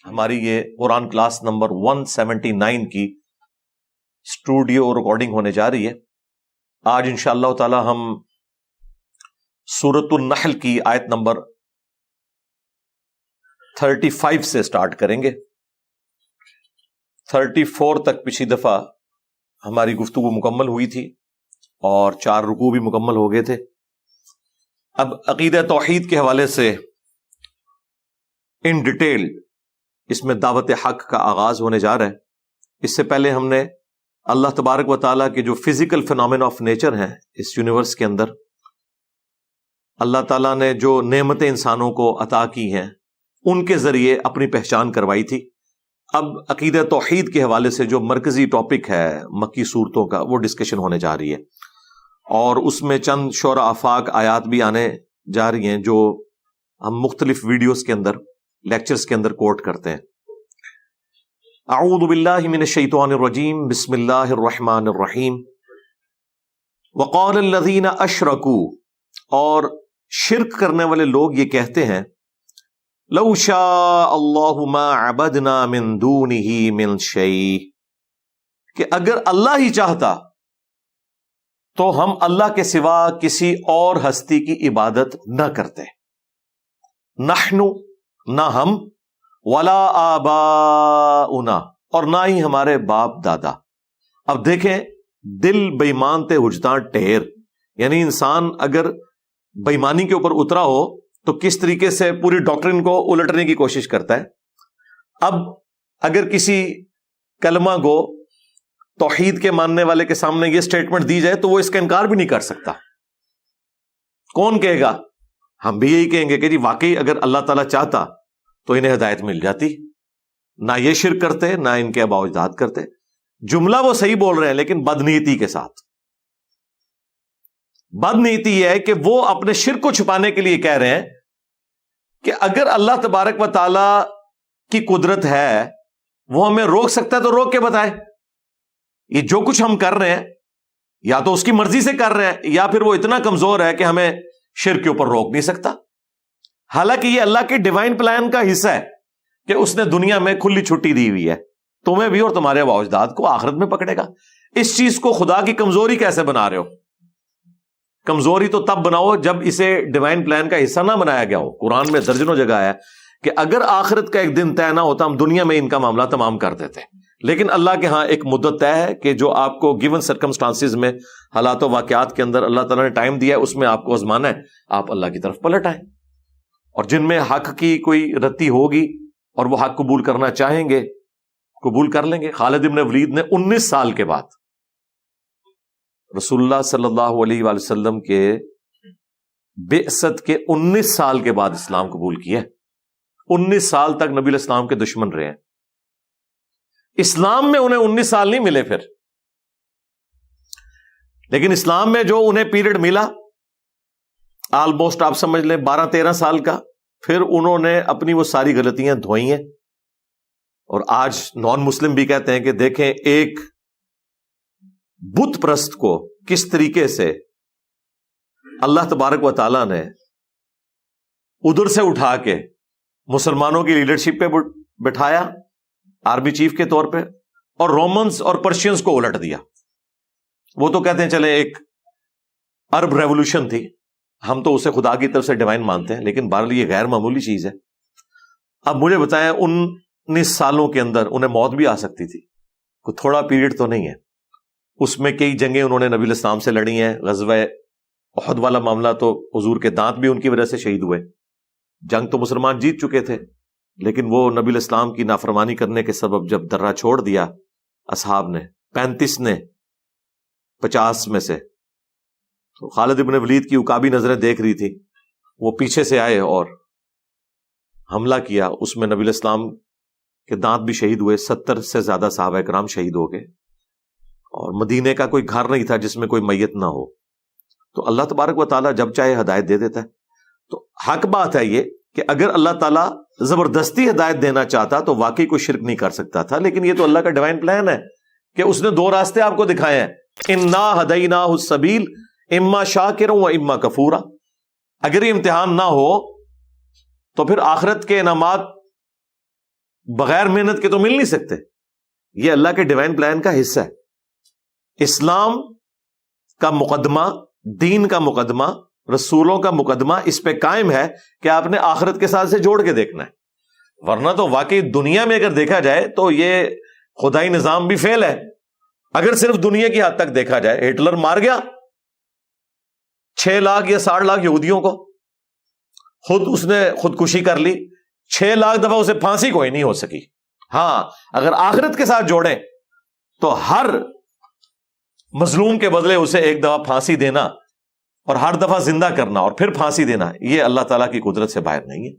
ہماری یہ قرآن class number 179 کی اسٹوڈیو ریکارڈنگ ہونے جا رہی ہے. آج انشاءاللہ تعالی ہم سورۃ النحل کی آیت نمبر 35 سے سٹارٹ کریں گے. 34 تک پچھلی دفعہ ہماری گفتگو مکمل ہوئی تھی اور 4 رکوع بھی مکمل ہو گئے تھے. اب عقیدہ توحید کے حوالے سے ان ڈیٹیل اس میں دعوت حق کا آغاز ہونے جا رہا ہے. اس سے پہلے ہم نے اللہ تبارک و تعالیٰ کے جو فزیکل فینومینا آف نیچر ہیں اس یونیورس کے اندر، اللہ تعالیٰ نے جو نعمتیں انسانوں کو عطا کی ہیں ان کے ذریعے اپنی پہچان کروائی تھی. اب عقیدہ توحید کے حوالے سے جو مرکزی ٹاپک ہے مکی صورتوں کا، وہ ڈسکشن ہونے جا رہی ہے اور اس میں چند شورا آفاق آیات بھی آنے جا رہی ہیں جو ہم مختلف ویڈیوز کے اندر، لیکچرز کے اندر کوٹ کرتے ہیں. اعوذ باللہ من الشیطان الرجیم، بسم اللہ الرحمن الرحیم. وقال الذین اشرکوا، اور شرک کرنے والے لوگ یہ کہتے ہیں، لو شاء اللہ ما عبدنا من دونہ من شیء، کہ اگر اللہ ہی چاہتا تو ہم اللہ کے سوا کسی اور ہستی کی عبادت نہ کرتے. نحن، نہ ہم، ولا آباؤنا، اور نہ ہی ہمارے باپ دادا. اب دیکھیں، دل بےمان تے حجتاں ٹھیر، یعنی انسان اگر بےمانی کے اوپر اترا ہو تو کس طریقے سے پوری ڈاکٹرن کو الٹنے کی کوشش کرتا ہے. اب اگر کسی کلمہ گو توحید کے ماننے والے کے سامنے یہ سٹیٹمنٹ دی جائے تو وہ اس کا انکار بھی نہیں کر سکتا. کون کہے گا؟ ہم بھی یہی کہیں گے کہ جی واقعی اگر اللہ تعالیٰ چاہتا تو انہیں ہدایت مل جاتی، نہ یہ شرک کرتے نہ ان کے آباء و اجداد کرتے. جملہ وہ صحیح بول رہے ہیں لیکن بدنیتی کے ساتھ. بدنیتی یہ ہے کہ وہ اپنے شرک کو چھپانے کے لیے کہہ رہے ہیں کہ اگر اللہ تبارک و تعالی کی قدرت ہے وہ ہمیں روک سکتا ہے تو روک کے بتائے. یہ جو کچھ ہم کر رہے ہیں یا تو اس کی مرضی سے کر رہے ہیں یا پھر وہ اتنا کمزور ہے کہ ہمیں شرک کے اوپر روک نہیں سکتا. حالانکہ یہ اللہ کے ڈیوائن پلان کا حصہ ہے کہ اس نے دنیا میں کھلی چھٹی دی ہوئی ہے تمہیں بھی اور تمہارے آباء و اجداد کو، آخرت میں پکڑے گا. اس چیز کو خدا کی کمزوری کیسے بنا رہے ہو؟ کمزوری تو تب بناؤ جب اسے ڈیوائن پلان کا حصہ نہ بنایا گیا ہو. قرآن میں درجنوں جگہ ہے کہ اگر آخرت کا ایک دن طے نہ ہوتا ہم دنیا میں ان کا معاملہ تمام کر دیتے. لیکن اللہ کے ہاں ایک مدت طے ہے کہ جو آپ کو گیون سرکمسٹانسز میں، حالات و واقعات کے اندر اللہ تعالیٰ نے ٹائم دیا ہے، اس میں آپ کو آزمانا ہے. آپ اللہ کی طرف پلٹ آئیں، اور جن میں حق کی کوئی رتی ہوگی اور وہ حق قبول کرنا چاہیں گے قبول کر لیں گے. خالد بن ولید نے 19 سال کے بعد رسول اللہ صلی اللہ علیہ وآلہ وسلم کے بعثت کے 19 سال کے بعد اسلام قبول کیا. 19 سال تک نبی علیہ السلام کے دشمن رہے ہیں. اسلام میں انہیں 19 سال نہیں ملے پھر، لیکن اسلام میں جو انہیں پیریڈ ملا آلموسٹ آپ سمجھ لیں 12-13 سال کا، پھر انہوں نے اپنی وہ ساری غلطیاں دھوئی ہیں. اور آج نان مسلم بھی کہتے ہیں کہ دیکھیں ایک بت پرست کو کس طریقے سے اللہ تبارک و تعالیٰ نے ادھر سے اٹھا کے مسلمانوں کی لیڈرشپ پہ بٹھایا آرمی چیف کے طور پہ، اور رومنز اور پرشینز کو الٹ دیا. وہ تو کہتے ہیں چلے ایک عرب ریولوشن تھی، ہم تو اسے خدا کی طرف سے ڈیوائن مانتے ہیں، لیکن بہرحال یہ غیر معمولی چیز ہے. اب مجھے بتائیں 19 سالوں کے اندر انہیں موت بھی آ سکتی تھی، کوئی تھوڑا پیریڈ تو نہیں ہے. اس میں کئی جنگیں انہوں نے نبی علیہ السلام سے لڑی ہیں. غزوہ احد والا معاملہ تو حضور کے دانت بھی ان کی وجہ سے شہید ہوئے. جنگ تو مسلمان جیت چکے تھے، لیکن وہ نبی علیہ السلام کی نافرمانی کرنے کے سبب جب درہ چھوڑ دیا اصحاب نے، 35 نے 50 میں سے، تو خالد ابن ولید کی عقابی نظریں دیکھ رہی تھی، وہ پیچھے سے آئے اور حملہ کیا. اس میں نبی علیہ السلام کے دانت بھی شہید ہوئے. 70 سے زیادہ صحابہ کرام شہید ہو گئے، اور مدینے کا کوئی گھر نہیں تھا جس میں کوئی میت نہ ہو. تو اللہ تبارک و تعالیٰ جب چاہے ہدایت دے دیتا ہے. تو حق بات ہے یہ کہ اگر اللہ تعالیٰ زبردستی ہدایت دینا چاہتا تو واقعی کوئی شرک نہیں کر سکتا تھا. لیکن یہ تو اللہ کا ڈیوائن پلان ہے کہ اس نے 2 راستے آپ کو دکھائے ہیں. انا ہدیناہ السبیل اما شاکرا و اما کفورا. اگر یہ امتحان نہ ہو تو پھر آخرت کے انعامات بغیر محنت کے تو مل نہیں سکتے. یہ اللہ کے ڈیوائن پلان کا حصہ ہے. اسلام کا مقدمہ، دین کا مقدمہ، رسولوں کا مقدمہ اس پہ قائم ہے کہ آپ نے آخرت کے ساتھ سے جوڑ کے دیکھنا ہے. ورنہ تو واقعی دنیا میں اگر دیکھا جائے تو یہ خدائی نظام بھی فیل ہے. اگر صرف دنیا کی حد تک دیکھا جائے، ہٹلر مار گیا 6 لاکھ یا 60 لاکھ یہودیوں کو، خود اس نے خودکشی کر لی، 6 لاکھ دفعہ اسے پھانسی کوئی نہیں ہو سکی. ہاں اگر آخرت کے ساتھ جوڑیں تو ہر مظلوم کے بدلے اسے ایک دفعہ پھانسی دینا اور ہر دفعہ زندہ کرنا اور پھر پھانسی دینا، یہ اللہ تعالیٰ کی قدرت سے باہر نہیں ہے.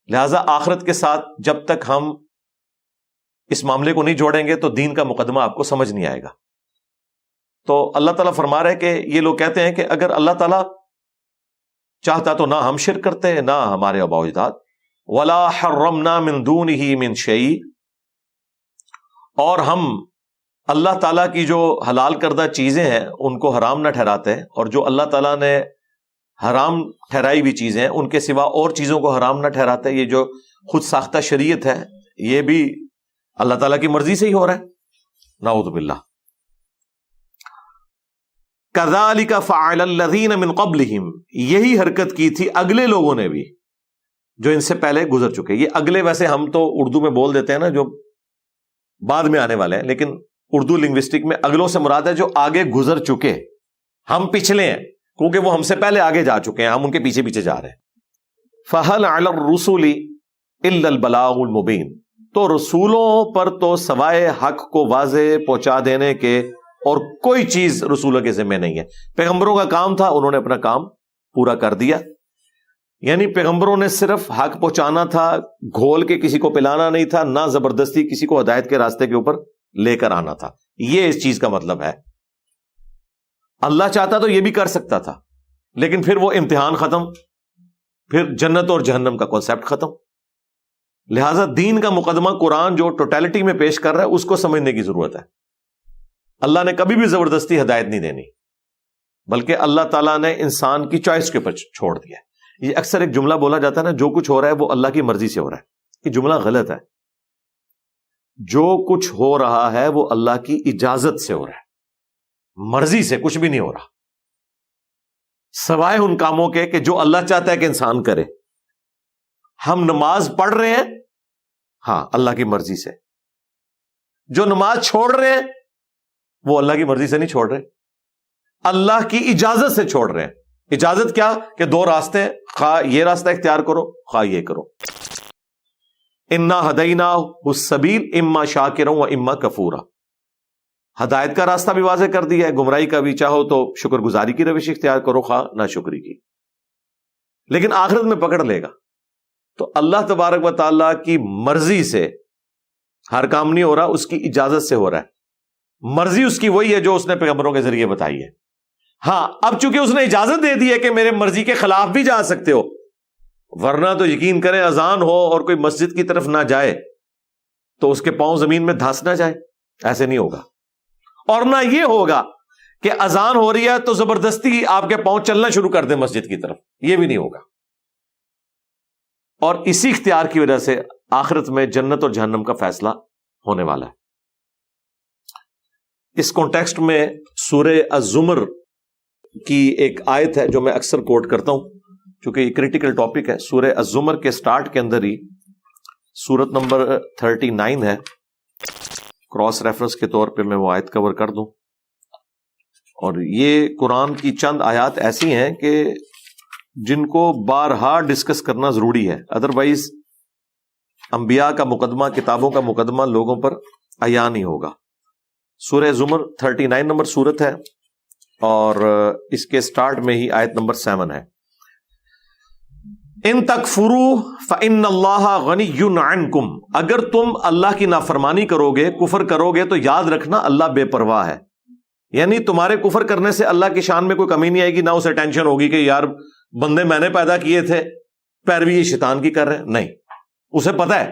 لہٰذا آخرت کے ساتھ جب تک ہم اس معاملے کو نہیں جوڑیں گے تو دین کا مقدمہ آپ کو سمجھ نہیں آئے گا. تو اللہ تعالیٰ فرما رہے کہ یہ لوگ کہتے ہیں کہ اگر اللہ تعالیٰ چاہتا تو نہ ہم شرک کرتے نہ ہمارے آباء و اجداد. وَلَا حَرَّمْنَا مِن دُونِهِ مِن شَيْءٍ، اور ہم اللہ تعالیٰ کی جو حلال کردہ چیزیں ہیں ان کو حرام نہ ٹھہراتے، اور جو اللہ تعالیٰ نے حرام ٹھہرائی ہوئی چیزیں ہیں ان کے سوا اور چیزوں کو حرام نہ ٹھہراتے. یہ جو خود ساختہ شریعت ہے یہ بھی اللہ تعالیٰ کی مرضی سے ہی ہو رہا ہے. نعوذ باللہ. كَذَلِكَ فَعَلَ الَّذِينَ مِن قَبْلِهِمْ، یہی حرکت کی تھی اگلے لوگوں نے بھی جو ان سے پہلے گزر چکے. یہ اگلے ویسے ہم تو اردو میں بول دیتے ہیں نا جو بعد میں آنے والے ہیں، لیکن اردو لنگوسٹک میں اگلوں سے مراد ہے جو آگے گزر چکے. ہم پچھلے ہیں کیونکہ وہ ہم سے پہلے آگے جا چکے ہیں، ہم ان کے پیچھے پیچھے جا رہے ہیں. فَهَلْ عَلَى الرُّسُلِ إِلَّا الْبَلَاغُ الْمُبِينُ، تو رسولوں پر تو سوائے حق کو واضح پہنچا دینے کے اور کوئی چیز رسولوں کے ذمہ نہیں ہے. پیغمبروں کا کام تھا، انہوں نے اپنا کام پورا کر دیا. یعنی پیغمبروں نے صرف حق پہنچانا تھا، گھول کے کسی کو پلانا نہیں تھا، نہ زبردستی کسی کو ہدایت کے راستے کے اوپر لے کر آنا تھا. یہ اس چیز کا مطلب ہے. اللہ چاہتا تو یہ بھی کر سکتا تھا، لیکن پھر وہ امتحان ختم، پھر جنت اور جہنم کا کانسیپٹ ختم. لہذا دین کا مقدمہ قرآن جو ٹوٹیلٹی میں پیش کر رہا ہے اس کو سمجھنے کی ضرورت ہے. اللہ نے کبھی بھی زبردستی ہدایت نہیں دینی، بلکہ اللہ تعالیٰ نے انسان کی چوائس کے اوپر چھوڑ دیا. یہ اکثر ایک جملہ بولا جاتا ہے نا، جو کچھ ہو رہا ہے وہ اللہ کی مرضی سے ہو رہا ہے. یہ جملہ غلط ہے. جو کچھ ہو رہا ہے وہ اللہ کی اجازت سے ہو رہا ہے، مرضی سے کچھ بھی نہیں ہو رہا، سوائے ان کاموں کے کہ جو اللہ چاہتا ہے کہ انسان کرے. ہم نماز پڑھ رہے ہیں، ہاں اللہ کی مرضی سے. جو نماز چھوڑ رہے ہیں وہ اللہ کی مرضی سے نہیں چھوڑ رہے، اللہ کی اجازت سے چھوڑ رہے ہیں. اجازت کیا کہ 2 راستے ہیں، خواہ یہ راستہ اختیار کرو خواہ یہ کرو. انا ہدیناہ السبیل اما شاکرا و اما کفورا. ہدایت کا راستہ بھی واضح کر دیا ہے، گمراہی کا بھی، چاہو تو شکر گزاری کی روش اختیار کرو خواہ ناشکری کی. لیکن آخرت میں پکڑ لے گا. تو اللہ تبارک و تعالیٰ کی مرضی سے ہر کام نہیں ہو رہا، اس کی اجازت سے ہو رہا ہے. مرضی اس کی وہی ہے جو اس نے پیغمبروں کے ذریعے بتائی ہے. ہاں اب چونکہ اس نے اجازت دے دی ہے کہ میرے مرضی کے خلاف بھی جا سکتے ہو، ورنہ تو یقین کریں اذان ہو اور کوئی مسجد کی طرف نہ جائے تو اس کے پاؤں زمین میں دھنس نہ جائے. ایسے نہیں ہوگا. اور نہ یہ ہوگا کہ اذان ہو رہی ہے تو زبردستی آپ کے پاؤں چلنا شروع کر دیں مسجد کی طرف، یہ بھی نہیں ہوگا. اور اسی اختیار کی وجہ سے آخرت میں جنت اور جہنم کا فیصلہ ہونے والا ہے. اس کانٹیکسٹ میں سورہ الزمر کی ایک آیت ہے جو میں اکثر کوٹ کرتا ہوں چونکہ یہ کریٹیکل ٹاپک ہے. سورہ الزمر کے سٹارٹ کے اندر ہی سورت نمبر 39 ہے. کراس ریفرنس کے طور پہ میں وہ آیت کور کر دوں. اور یہ قرآن کی چند آیات ایسی ہیں کہ جن کو بارہا ڈسکس کرنا ضروری ہے، ادروائز انبیاء کا مقدمہ، کتابوں کا مقدمہ لوگوں پر عیاں نہیں ہوگا. سورہ زمر 39 نمبر سورت ہے اور اس کے سٹارٹ میں ہی آیت نمبر 7 ہے. ان تکفروا فإن اللہ غنی عنکم، اگر تم اللہ کی نافرمانی کرو گے، کفر کرو گے تو یاد رکھنا اللہ بے پرواہ ہے. یعنی تمہارے کفر کرنے سے اللہ کی شان میں کوئی کمی نہیں آئے گی، نہ اسے ٹینشن ہوگی کہ یار بندے میں نے پیدا کیے تھے، پیروی یہ شیطان کی کر رہے ہیں. نہیں، اسے پتا ہے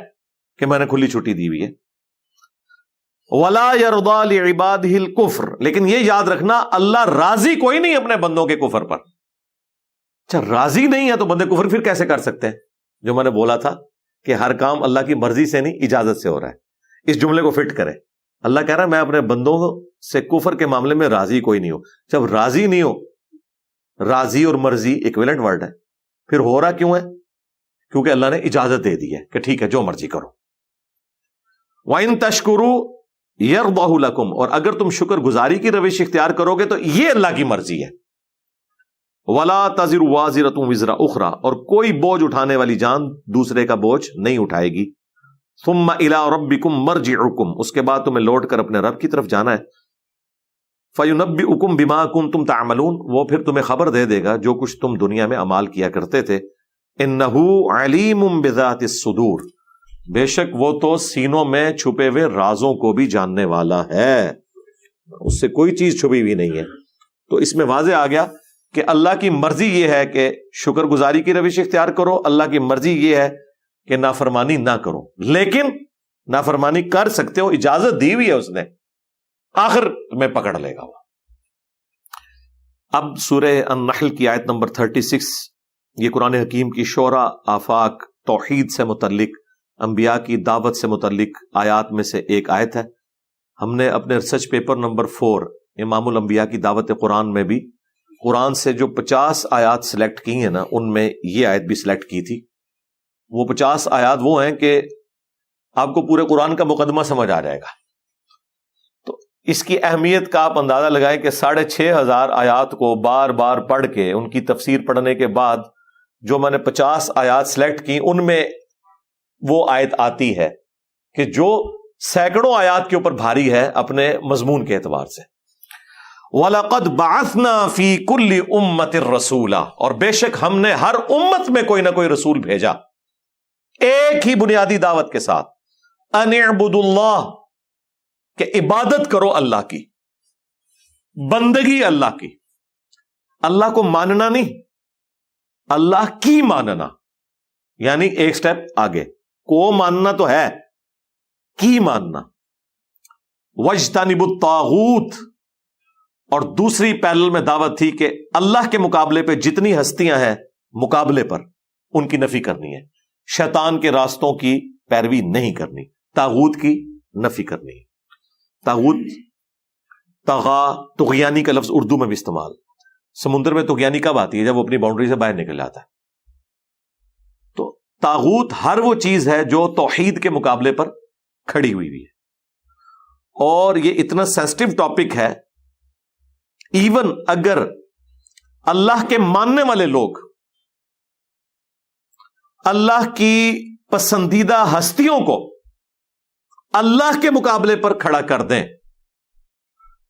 کہ میں نے کھلی چھٹی دی ہوئی ہے. وَلَا يَرْضَى لِعِبَادِهِ الْكُفْرَ، لیکن یہ یاد رکھنا اللہ راضی کوئی نہیں اپنے بندوں کے کفر پر. اچھا راضی نہیں ہے تو بندے کفر پھر کیسے کر سکتے ہیں؟ جو میں نے بولا تھا کہ ہر کام اللہ کی مرضی سے نہیں اجازت سے ہو رہا ہے. اس جملے کو فٹ کرے. اللہ کہہ رہا ہے میں اپنے بندوں سے کفر کے معاملے میں راضی کوئی نہیں ہوں. جب راضی نہیں ہو، راضی اور مرضی ایکویلنٹ ورڈ ہے، پھر ہو رہا کیوں ہے؟ کیونکہ اللہ نے اجازت دے دی ہے کہ ٹھیک ہے جو مرضی کرو. وَإِن تَشْكُرُوا يَرْضَهُ لَكُمْ، اور اگر تم شکر گزاری کی روش اختیار کرو گے تو یہ اللہ کی مرضی ہے. وَلَا تَزِرُ وَازِرَةٌ وِزْرَ أُخْرَى، اور کوئی بوجھ اٹھانے والی جان دوسرے کا بوجھ نہیں اٹھائے گی. ثُمَّ إِلَىٰ رَبِّكُمْ مَرْجِعُكُمْ، اس کے بعد تمہیں لوٹ کر اپنے رب کی طرف جانا ہے. فَيُنَبِّئُكُمْ بِمَا كُنتُمْ تَعْمَلُونَ، وہ پھر تمہیں خبر دے دے گا جو کچھ تم دنیا میں اعمال کیا کرتے تھے. إِنَّهُ عَلِيمٌ بِذَاتِ الصُّدُورِ، بے شک وہ تو سینوں میں چھپے ہوئے رازوں کو بھی جاننے والا ہے، اس سے کوئی چیز چھپی ہوئی نہیں ہے. تو اس میں واضح آ گیا کہ اللہ کی مرضی یہ ہے کہ شکر گزاری کی روش اختیار کرو، اللہ کی مرضی یہ ہے کہ نافرمانی نہ کرو. لیکن نافرمانی کر سکتے ہو، اجازت دی ہوئی ہے اس نے، آخر تمہیں پکڑ لے گا وہ. اب سورہ النحل کی آیت نمبر 36، یہ قرآن حکیم کی شعرا، آفاق، توحید سے متعلق، انبیاء کی دعوت سے متعلق آیات میں سے ایک آیت ہے. ہم نے اپنے ریسرچ پیپر نمبر 4 امام الانبیاء کی دعوت قرآن میں بھی قرآن سے جو 50 آیات سلیکٹ کی ہیں نا، ان میں یہ آیت بھی سلیکٹ کی تھی. وہ 50 آیات وہ ہیں کہ آپ کو پورے قرآن کا مقدمہ سمجھ آ جائے گا. تو اس کی اہمیت کا آپ اندازہ لگائیں کہ 6500 آیات کو بار بار پڑھ کے ان کی تفسیر پڑھنے کے بعد جو میں نے 50 آیات سلیکٹ کی، ان میں وہ آیت آتی ہے کہ جو سینکڑوں آیات کے اوپر بھاری ہے اپنے مضمون کے اعتبار سے. وَلَقَدْ بَعَثْنَا فِي كُلِّ أُمَّةٍ رَسُولًا، اور بے شک ہم نے ہر امت میں کوئی نہ کوئی رسول بھیجا ایک ہی بنیادی دعوت کے ساتھ، أَنِ اعْبُدُوا اللَّهَ، کہ عبادت کرو اللہ کی، بندگی اللہ کی. اللہ کو ماننا نہیں، اللہ کی ماننا، یعنی ایک سٹیپ آگے. کو ماننا تو ہے، کی ماننا. وَاجْتَنِبُوا الطَّاغُوتَ، اور دوسری پیرل میں دعوت تھی کہ اللہ کے مقابلے پہ جتنی ہستیاں ہیں مقابلے پر، ان کی نفی کرنی ہے. شیطان کے راستوں کی پیروی نہیں کرنی، طاغوت کی نفی کرنی ہے. طاغوت، طغا، طغیانی کا لفظ اردو میں بھی استعمال. سمندر میں طغیانی کب آتی ہے؟ جب وہ اپنی باؤنڈری سے باہر نکل جاتا ہے. تو طاغوت ہر وہ چیز ہے جو توحید کے مقابلے پر کھڑی ہوئی ہے. اور یہ اتنا سینسٹیو ٹاپک ہے، ایون اگر اللہ کے ماننے والے لوگ اللہ کی پسندیدہ ہستیوں کو اللہ کے مقابلے پر کھڑا کر دیں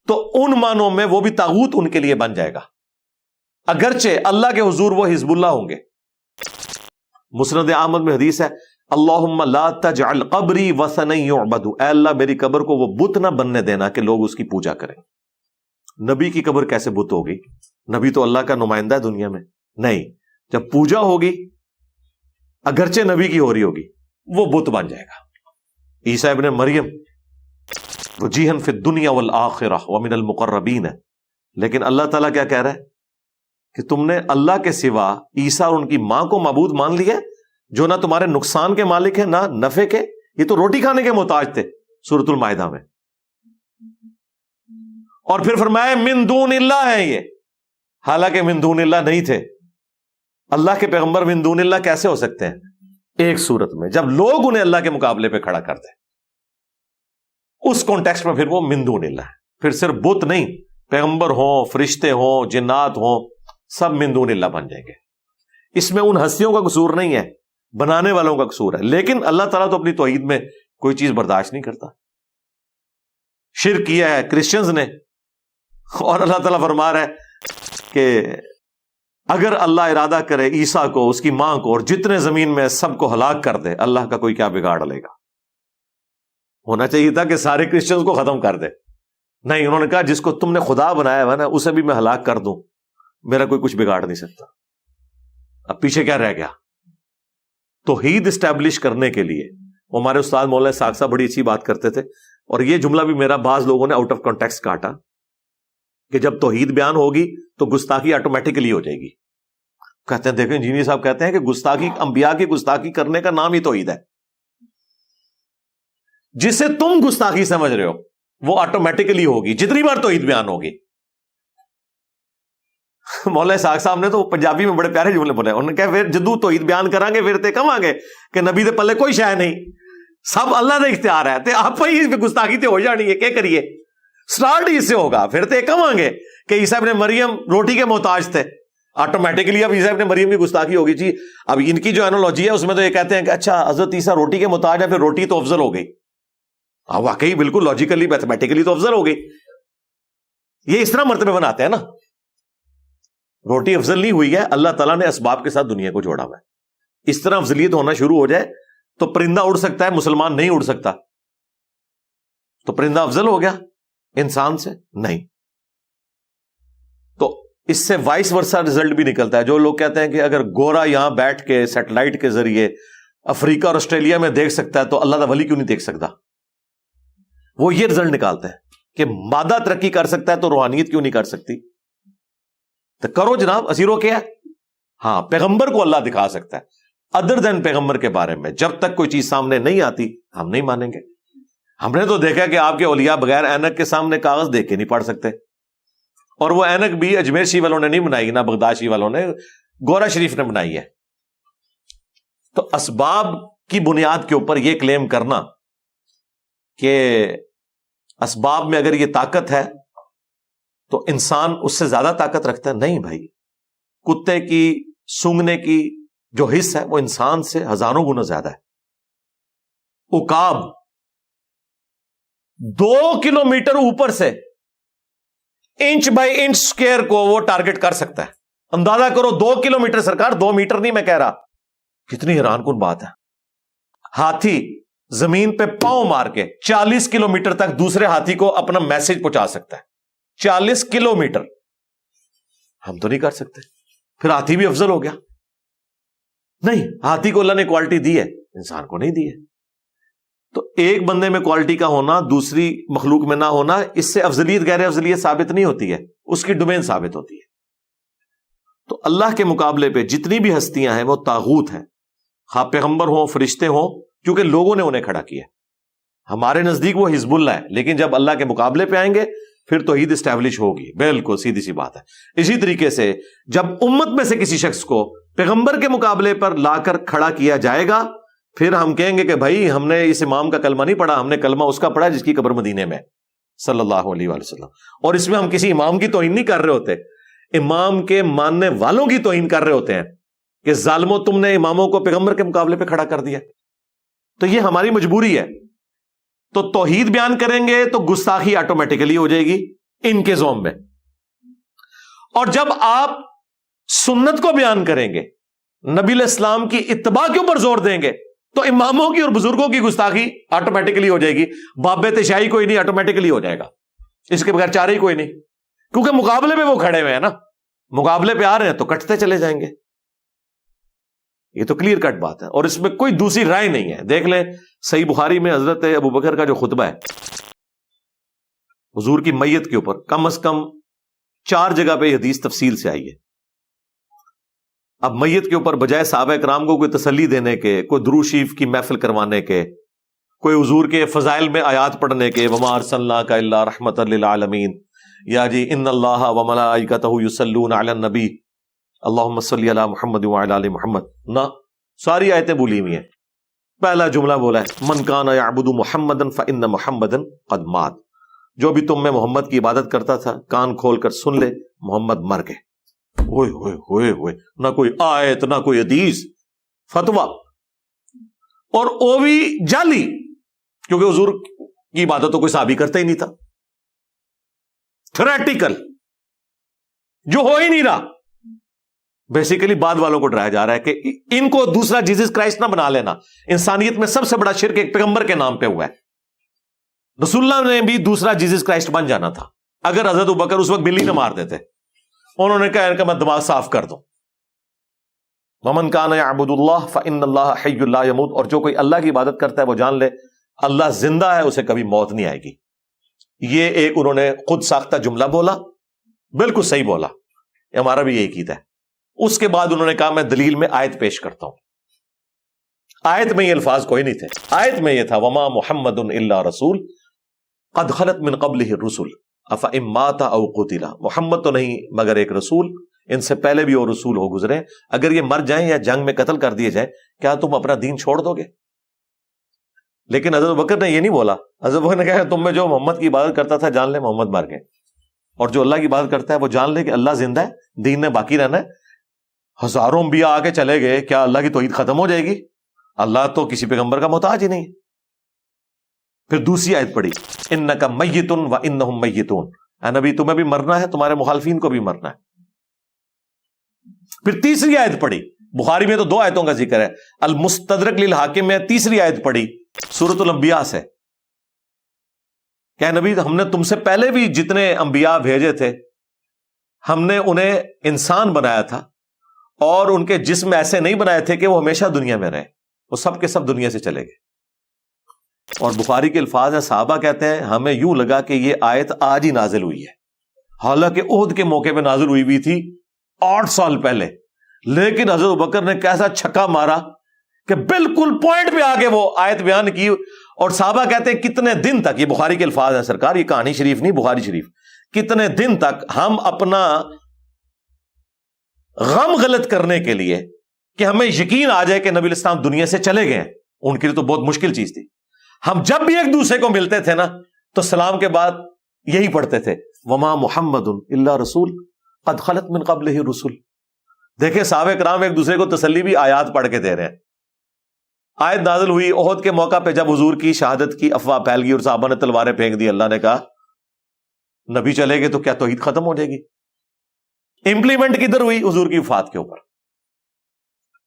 تو ان معنوں میں وہ بھی طاغوت ان کے لیے بن جائے گا، اگرچہ اللہ کے حضور وہ حزب اللہ ہوں گے. مسند احمد میں حدیث ہے، اللہم لا تجعل قبری وثنا یعبد، اے اللہ میری قبر کو وہ بت نہ بننے دینا کہ لوگ اس کی پوجا کریں. نبی کی قبر کیسے بت ہوگی؟ نبی تو اللہ کا نمائندہ ہے دنیا میں. نہیں، جب پوجا ہوگی اگرچہ نبی کی ہو رہی ہوگی وہ بت بن جائے گا. عیسیٰ ابن مریم وجیہا فی الدنیا والآخرہ ومن المقربین، لیکن اللہ تعالیٰ کیا کہہ رہا ہے کہ تم نے اللہ کے سوا عیسیٰ اور ان کی ماں کو معبود مان لیا جو نہ تمہارے نقصان کے مالک ہیں نہ نفع کے، یہ تو روٹی کھانے کے محتاج تھے سورۃ المائدہ میں. اور پھر فرمایا من دون اللہ ہیں یہ، حالانکہ من دون اللہ نہیں تھے. اللہ کے پیغمبر من دون اللہ کیسے ہو سکتے ہیں؟ ایک صورت میں جب لوگ انہیں اللہ کے مقابلے پہ کھڑا کرتے، اس کانٹیکسٹ میں پھر وہ من دون اللہ ہے. پھر صرف بت نہیں، پیغمبر ہوں، فرشتے ہوں، جنات ہوں، سب من دون اللہ بن جائیں گے. اس میں ان ہستیوں کا قصور نہیں ہے، بنانے والوں کا قصور ہے. لیکن اللہ تعالیٰ تو اپنی توحید میں کوئی چیز برداشت نہیں کرتا. شرک کیا ہے کرسچنز نے، اور اللہ تعالیٰ فرما رہا ہے کہ اگر اللہ ارادہ کرے عیسیٰ کو، اس کی ماں کو اور جتنے زمین میں سب کو ہلاک کر دے، اللہ کا کوئی کیا بگاڑ لے گا. ہونا چاہیے تھا کہ سارے کرسچنز کو ختم کر دے. نہیں، انہوں نے کہا جس کو تم نے خدا بنایا ہوا نا اسے بھی میں ہلاک کر دوں، میرا کوئی کچھ بگاڑ نہیں سکتا. اب پیچھے کیا رہ گیا؟ توحید اسٹیبلش کرنے کے لیے وہ ہمارے استاد مولانا ساق صاحب بڑی اچھی بات کرتے تھے، اور یہ جملہ بھی میرا بعض لوگوں نے آؤٹ آف کانٹیکسٹ کاٹا کہ جب توحید بیان ہوگی تو گستاخی آٹومیٹکلی ہو جائے گی. کہتے ہیں دیکھیں انجینئر صاحب کہتے ہیں کہ گستاخی انبیاء کی گستاخی کرنے کا نام ہی توحید ہے. جسے تم گستاخی سمجھ رہے ہو وہ آٹومیٹکلی ہوگی جتنی بار توحید بیان ہوگی. مولا اسحاق صاحب نے تو پنجابی میں بڑے پیارے جملے بولے. انہوں نے کہا پھر جدو توحید بیان کریں گے پھر تے کم آگے کہ نبی دے پلے کوئی شے نہیں, سب اللہ دے اختیار ہے, تے آپ ہی گستاخی تے ہو جانی ہے, کیا کریے؟ سٹارٹ ہی سے ہوگا. پھر تے کم آگے کہ عیسیٰ ابن مریم روٹی کے محتاج تھے, آٹومیٹکلی اب عیسیٰ ابن مریم کی گستاخی ہوگی. جی اب ان کی جو اینالوجی ہے اس میں تو یہ کہتے ہیں کہ اچھا حضرت عیسیٰ روٹی کے محتاج ہے, پھر روٹی تو افضل ہو گئی. واقعی بالکل لاجیکلی میتھمیٹیکلی تو افضل ہو گئی. یہ اس طرح مرتبے بناتے ہیں نا, روٹی افضل نہیں ہوئی ہے, اللہ تعالیٰ نے اسباب کے ساتھ دنیا کو جوڑا ہوا ہے. اس طرح افضلیت ہونا شروع ہو جائے تو پرندہ اڑ سکتا ہے, مسلمان نہیں اڑ سکتا. تو پرندہ افضل ہو گیا انسان سے؟ نہیں. تو اس سے وائس ورسا رزلٹ بھی نکلتا ہے. جو لوگ کہتے ہیں کہ اگر گورا یہاں بیٹھ کے سیٹلائٹ کے ذریعے افریقہ اور آسٹریلیا میں دیکھ سکتا ہے تو اللہ کا ولی کیوں نہیں دیکھ سکتا؟ وہ یہ رزلٹ نکالتے ہیں کہ مادہ ترقی کر سکتا ہے تو روحانیت کیوں نہیں کر سکتی؟ تو کرو جناب, اسیرو کیا ہے. ہاں پیغمبر کو اللہ دکھا سکتا ہے, ادر دین پیغمبر کے بارے میں جب تک کوئی چیز سامنے نہیں آتی ہم نہیں مانیں گے. ہم نے تو دیکھا کہ آپ کے اولیاء بغیر اینک کے سامنے کاغذ دیکھ کے نہیں پڑھ سکتے, اور وہ اینک بھی اجمیر شی والوں نے نہیں بنائی, نہ بغداد شی والوں نے, گورا شریف نے بنائی ہے. تو اسباب کی بنیاد کے اوپر یہ کلیم کرنا کہ اسباب میں اگر یہ طاقت ہے تو انسان اس سے زیادہ طاقت رکھتا ہے, نہیں بھائی. کتے کی سونگنے کی جو حص ہے وہ انسان سے ہزاروں گنا زیادہ ہے. عقاب 2 کلومیٹر اوپر سے انچ بائی انچ سکوئر کو وہ ٹارگٹ کر سکتا ہے. اندازہ کرو 2 کلومیٹر, سرکار 2 میٹر نہیں میں کہہ رہا, کتنی حیران کن بات ہے. ہاتھی زمین پہ پاؤں مار کے 40 کلومیٹر تک دوسرے ہاتھی کو اپنا میسج پہنچا سکتا ہے. 40 کلومیٹر ہم تو نہیں کر سکتے. پھر ہاتھی بھی افضل ہو گیا؟ نہیں, ہاتھی کو اللہ نے کوالٹی دی ہے, انسان کو نہیں دی ہے. تو ایک بندے میں کوالٹی کا ہونا دوسری مخلوق میں نہ ہونا, اس سے افضلیت غیر افضلیت ثابت نہیں ہوتی ہے, اس کی ڈومین ثابت ہوتی ہے. تو اللہ کے مقابلے پہ جتنی بھی ہستیاں ہیں وہ طاغوت ہیں, خواہ پیغمبر ہوں فرشتے ہوں, کیونکہ لوگوں نے انہیں کھڑا کیا. ہمارے نزدیک وہ حزب اللہ ہے, لیکن جب اللہ کے مقابلے پہ آئیں گے پھر توحید اسٹیبلش ہوگی. بالکل سیدھی سی بات ہے. اسی طریقے سے جب امت میں سے کسی شخص کو پیغمبر کے مقابلے پر لا کر کھڑا کیا جائے گا پھر ہم کہیں گے کہ بھائی ہم نے اس امام کا کلمہ نہیں پڑھا, ہم نے کلمہ اس کا پڑھا جس کی قبر مدینے میں صلی اللہ علیہ وآلہ وسلم. اور اس میں ہم کسی امام کی توہین نہیں کر رہے ہوتے, امام کے ماننے والوں کی توہین کر رہے ہوتے ہیں کہ ظالموں تم نے اماموں کو پیغمبر کے مقابلے پہ کھڑا کر دیا. تو یہ ہماری مجبوری ہے. تو توحید بیان کریں گے تو گستاخی آٹومیٹکلی ہو جائے گی ان کے زوم میں. اور جب آپ سنت کو بیان کریں گے, نبی علیہ السلام کی اتباع کے اوپر زور دیں گے, تو اماموں کی اور بزرگوں کی گستاخی آٹومیٹکلی ہو جائے گی. باب تشائی کوئی نہیں, آٹومیٹکلی ہو جائے گا. اس کے بغیر چارہ ہی کوئی نہیں, کیونکہ مقابلے میں وہ کھڑے ہوئے ہیں نا, مقابلے پہ آ رہے ہیں تو کٹتے چلے جائیں گے. یہ تو کلیئر کٹ بات ہے, اور اس میں کوئی دوسری رائے نہیں ہے. دیکھ لیں صحیح بخاری میں حضرت ابو بکر کا جو خطبہ ہے حضور کی میت کے اوپر, کم از کم 4 جگہ پہ یہ حدیث تفصیل سے آئی ہے. اب میت کے اوپر بجائے صحابہ کرام کو کوئی تسلی دینے کے, کوئی درود شریف کی محفل کروانے کے, کوئی حضور کے فضائل میں آیات پڑھنے کے, وما ارسلناک الا رحمۃ للعالمین, یا جی ان اللہ وملائکتہ یصلون علی النبی اللہم صلی علی محمد وعلی آل محمد, نہ ساری آیتیں بولی ہوئی ہیں. پہلا جملہ بولا ہے من کان یعبد محمدا فإن محمدا قد مات, جو بھی تم میں محمد کی عبادت کرتا تھا کان کھول کر سن لے, محمد مر گئے. ہوئے ہوئے ہوئے ہوئے, نہ کوئی آیت نہ کوئی حدیث, فتویٰ, اور وہ بھی جعلی, کیونکہ حضور کی عبادت تو کوئی صحابی کرتا ہی نہیں تھا. تھیوریٹیکل جو ہو ہی نہیں رہا. بیسیکلی بعد والوں کو ڈرایا جا رہا ہے کہ ان کو دوسرا جیزس کرائسٹ نہ بنا لینا. انسانیت میں سب سے بڑا شرک ایک پیغمبر کے نام پہ ہوا ہے. رسول اللہ نے بھی دوسرا جیزس کرائسٹ بن جانا تھا اگر حضرت ابوبکر اس وقت بلی نہ مار دیتے. انہوں نے کہا ان کا میں دماغ صاف کر دوں. ومن کان یعبد اللہ فإن اللہ حی لا یموت, اور جو کوئی اللہ کی عبادت کرتا ہے وہ جان لے اللہ زندہ ہے, اسے کبھی موت نہیں آئے گی. یہ ایک انہوں نے خود ساختہ جملہ بولا, بالکل صحیح بولا, ہمارا بھی یہی عقیدہ ہے. اس کے بعد انہوں نے کہا میں دلیل میں آیت پیش کرتا ہوں. آیت میں یہ الفاظ کوئی نہیں تھے. آیت میں یہ تھا وما محمد الا رسول قد خلت من قبلہ الرسل افئن مات او قتل. محمد تو نہیں مگر ایک رسول، ان سے پہلے بھی اور رسول ہو گزرے، اگر یہ مر جائیں یا جنگ میں قتل کر دیے جائیں کیا تم اپنا دین چھوڑ دو گے؟ لیکن حضرت بکر نے یہ نہیں بولا. حضرت بکر نے کہا تم میں جو محمد کی عبادت کرتا تھا جان لے محمد مر گئے، اور جو اللہ کی عبادت کرتا ہے وہ جان لے کہ اللہ زندہ ہے، دین نے باقی رہنا ہے. ہزاروں انبیاء آ کے چلے گئے، کیا اللہ کی توحید ختم ہو جائے گی؟ اللہ تو کسی پیغمبر کا محتاج ہی نہیں. پھر دوسری آیت پڑھی انک میت وانہم میتون، اے نبی تمہیں بھی مرنا ہے، تمہارے مخالفین کو بھی مرنا ہے. پھر تیسری آیت پڑھی، بخاری میں تو 2 آیتوں کا ذکر ہے، المستدرک للحاکم میں تیسری آیت پڑھی سورۃ الانبیاء سے کہ نبی ہم نے تم سے پہلے بھی جتنے انبیاء بھیجے تھے ہم نے انہیں انسان بنایا تھا، اور ان کے جسم ایسے نہیں بنائے تھے کہ وہ ہمیشہ دنیا میں رہے، وہ سب کے سب دنیا سے چلے گئے. اور بخاری کے الفاظ ہیں، صحابہ کہتے ہیں ہمیں یوں لگا کہ یہ آیت آج ہی نازل ہوئی ہے، حالانکہ احد کے موقع پہ نازل ہوئی تھی 8 سال پہلے. لیکن حضرت بکر نے کیسا چھکا مارا کہ بالکل پوائنٹ پہ آگے وہ آیت بیان کی. اور صحابہ کہتے ہیں کتنے دن تک، یہ بخاری کے الفاظ ہیں سرکار، یہ کہانی شریف نہیں بخاری شریف، کتنے دن تک ہم اپنا غم غلط کرنے کے لیے کہ ہمیں یقین آ جائے کہ نبی الاسلام دنیا سے چلے گئے ہیں، ان کے لیے تو بہت مشکل چیز تھی. ہم جب بھی ایک دوسرے کو ملتے تھے نا تو سلام کے بعد یہی پڑھتے تھے وما محمد الا رسول قد خلت من قبلہ الرسل. دیکھیں صحابہ کرام ایک دوسرے کو تسلی بھی آیات پڑھ کے دے رہے ہیں. آیت نازل ہوئی احد کے موقع پہ جب حضور کی شہادت کی افواہ پھیل گئی اور صحابہ نے تلواریں پھینک دی، اللہ نے کہا نبی چلے گئے تو کیا توحید ختم ہو جائے گی؟ امپلیمنٹ کدھر ہوئی؟ حضور کی وفات کے اوپر،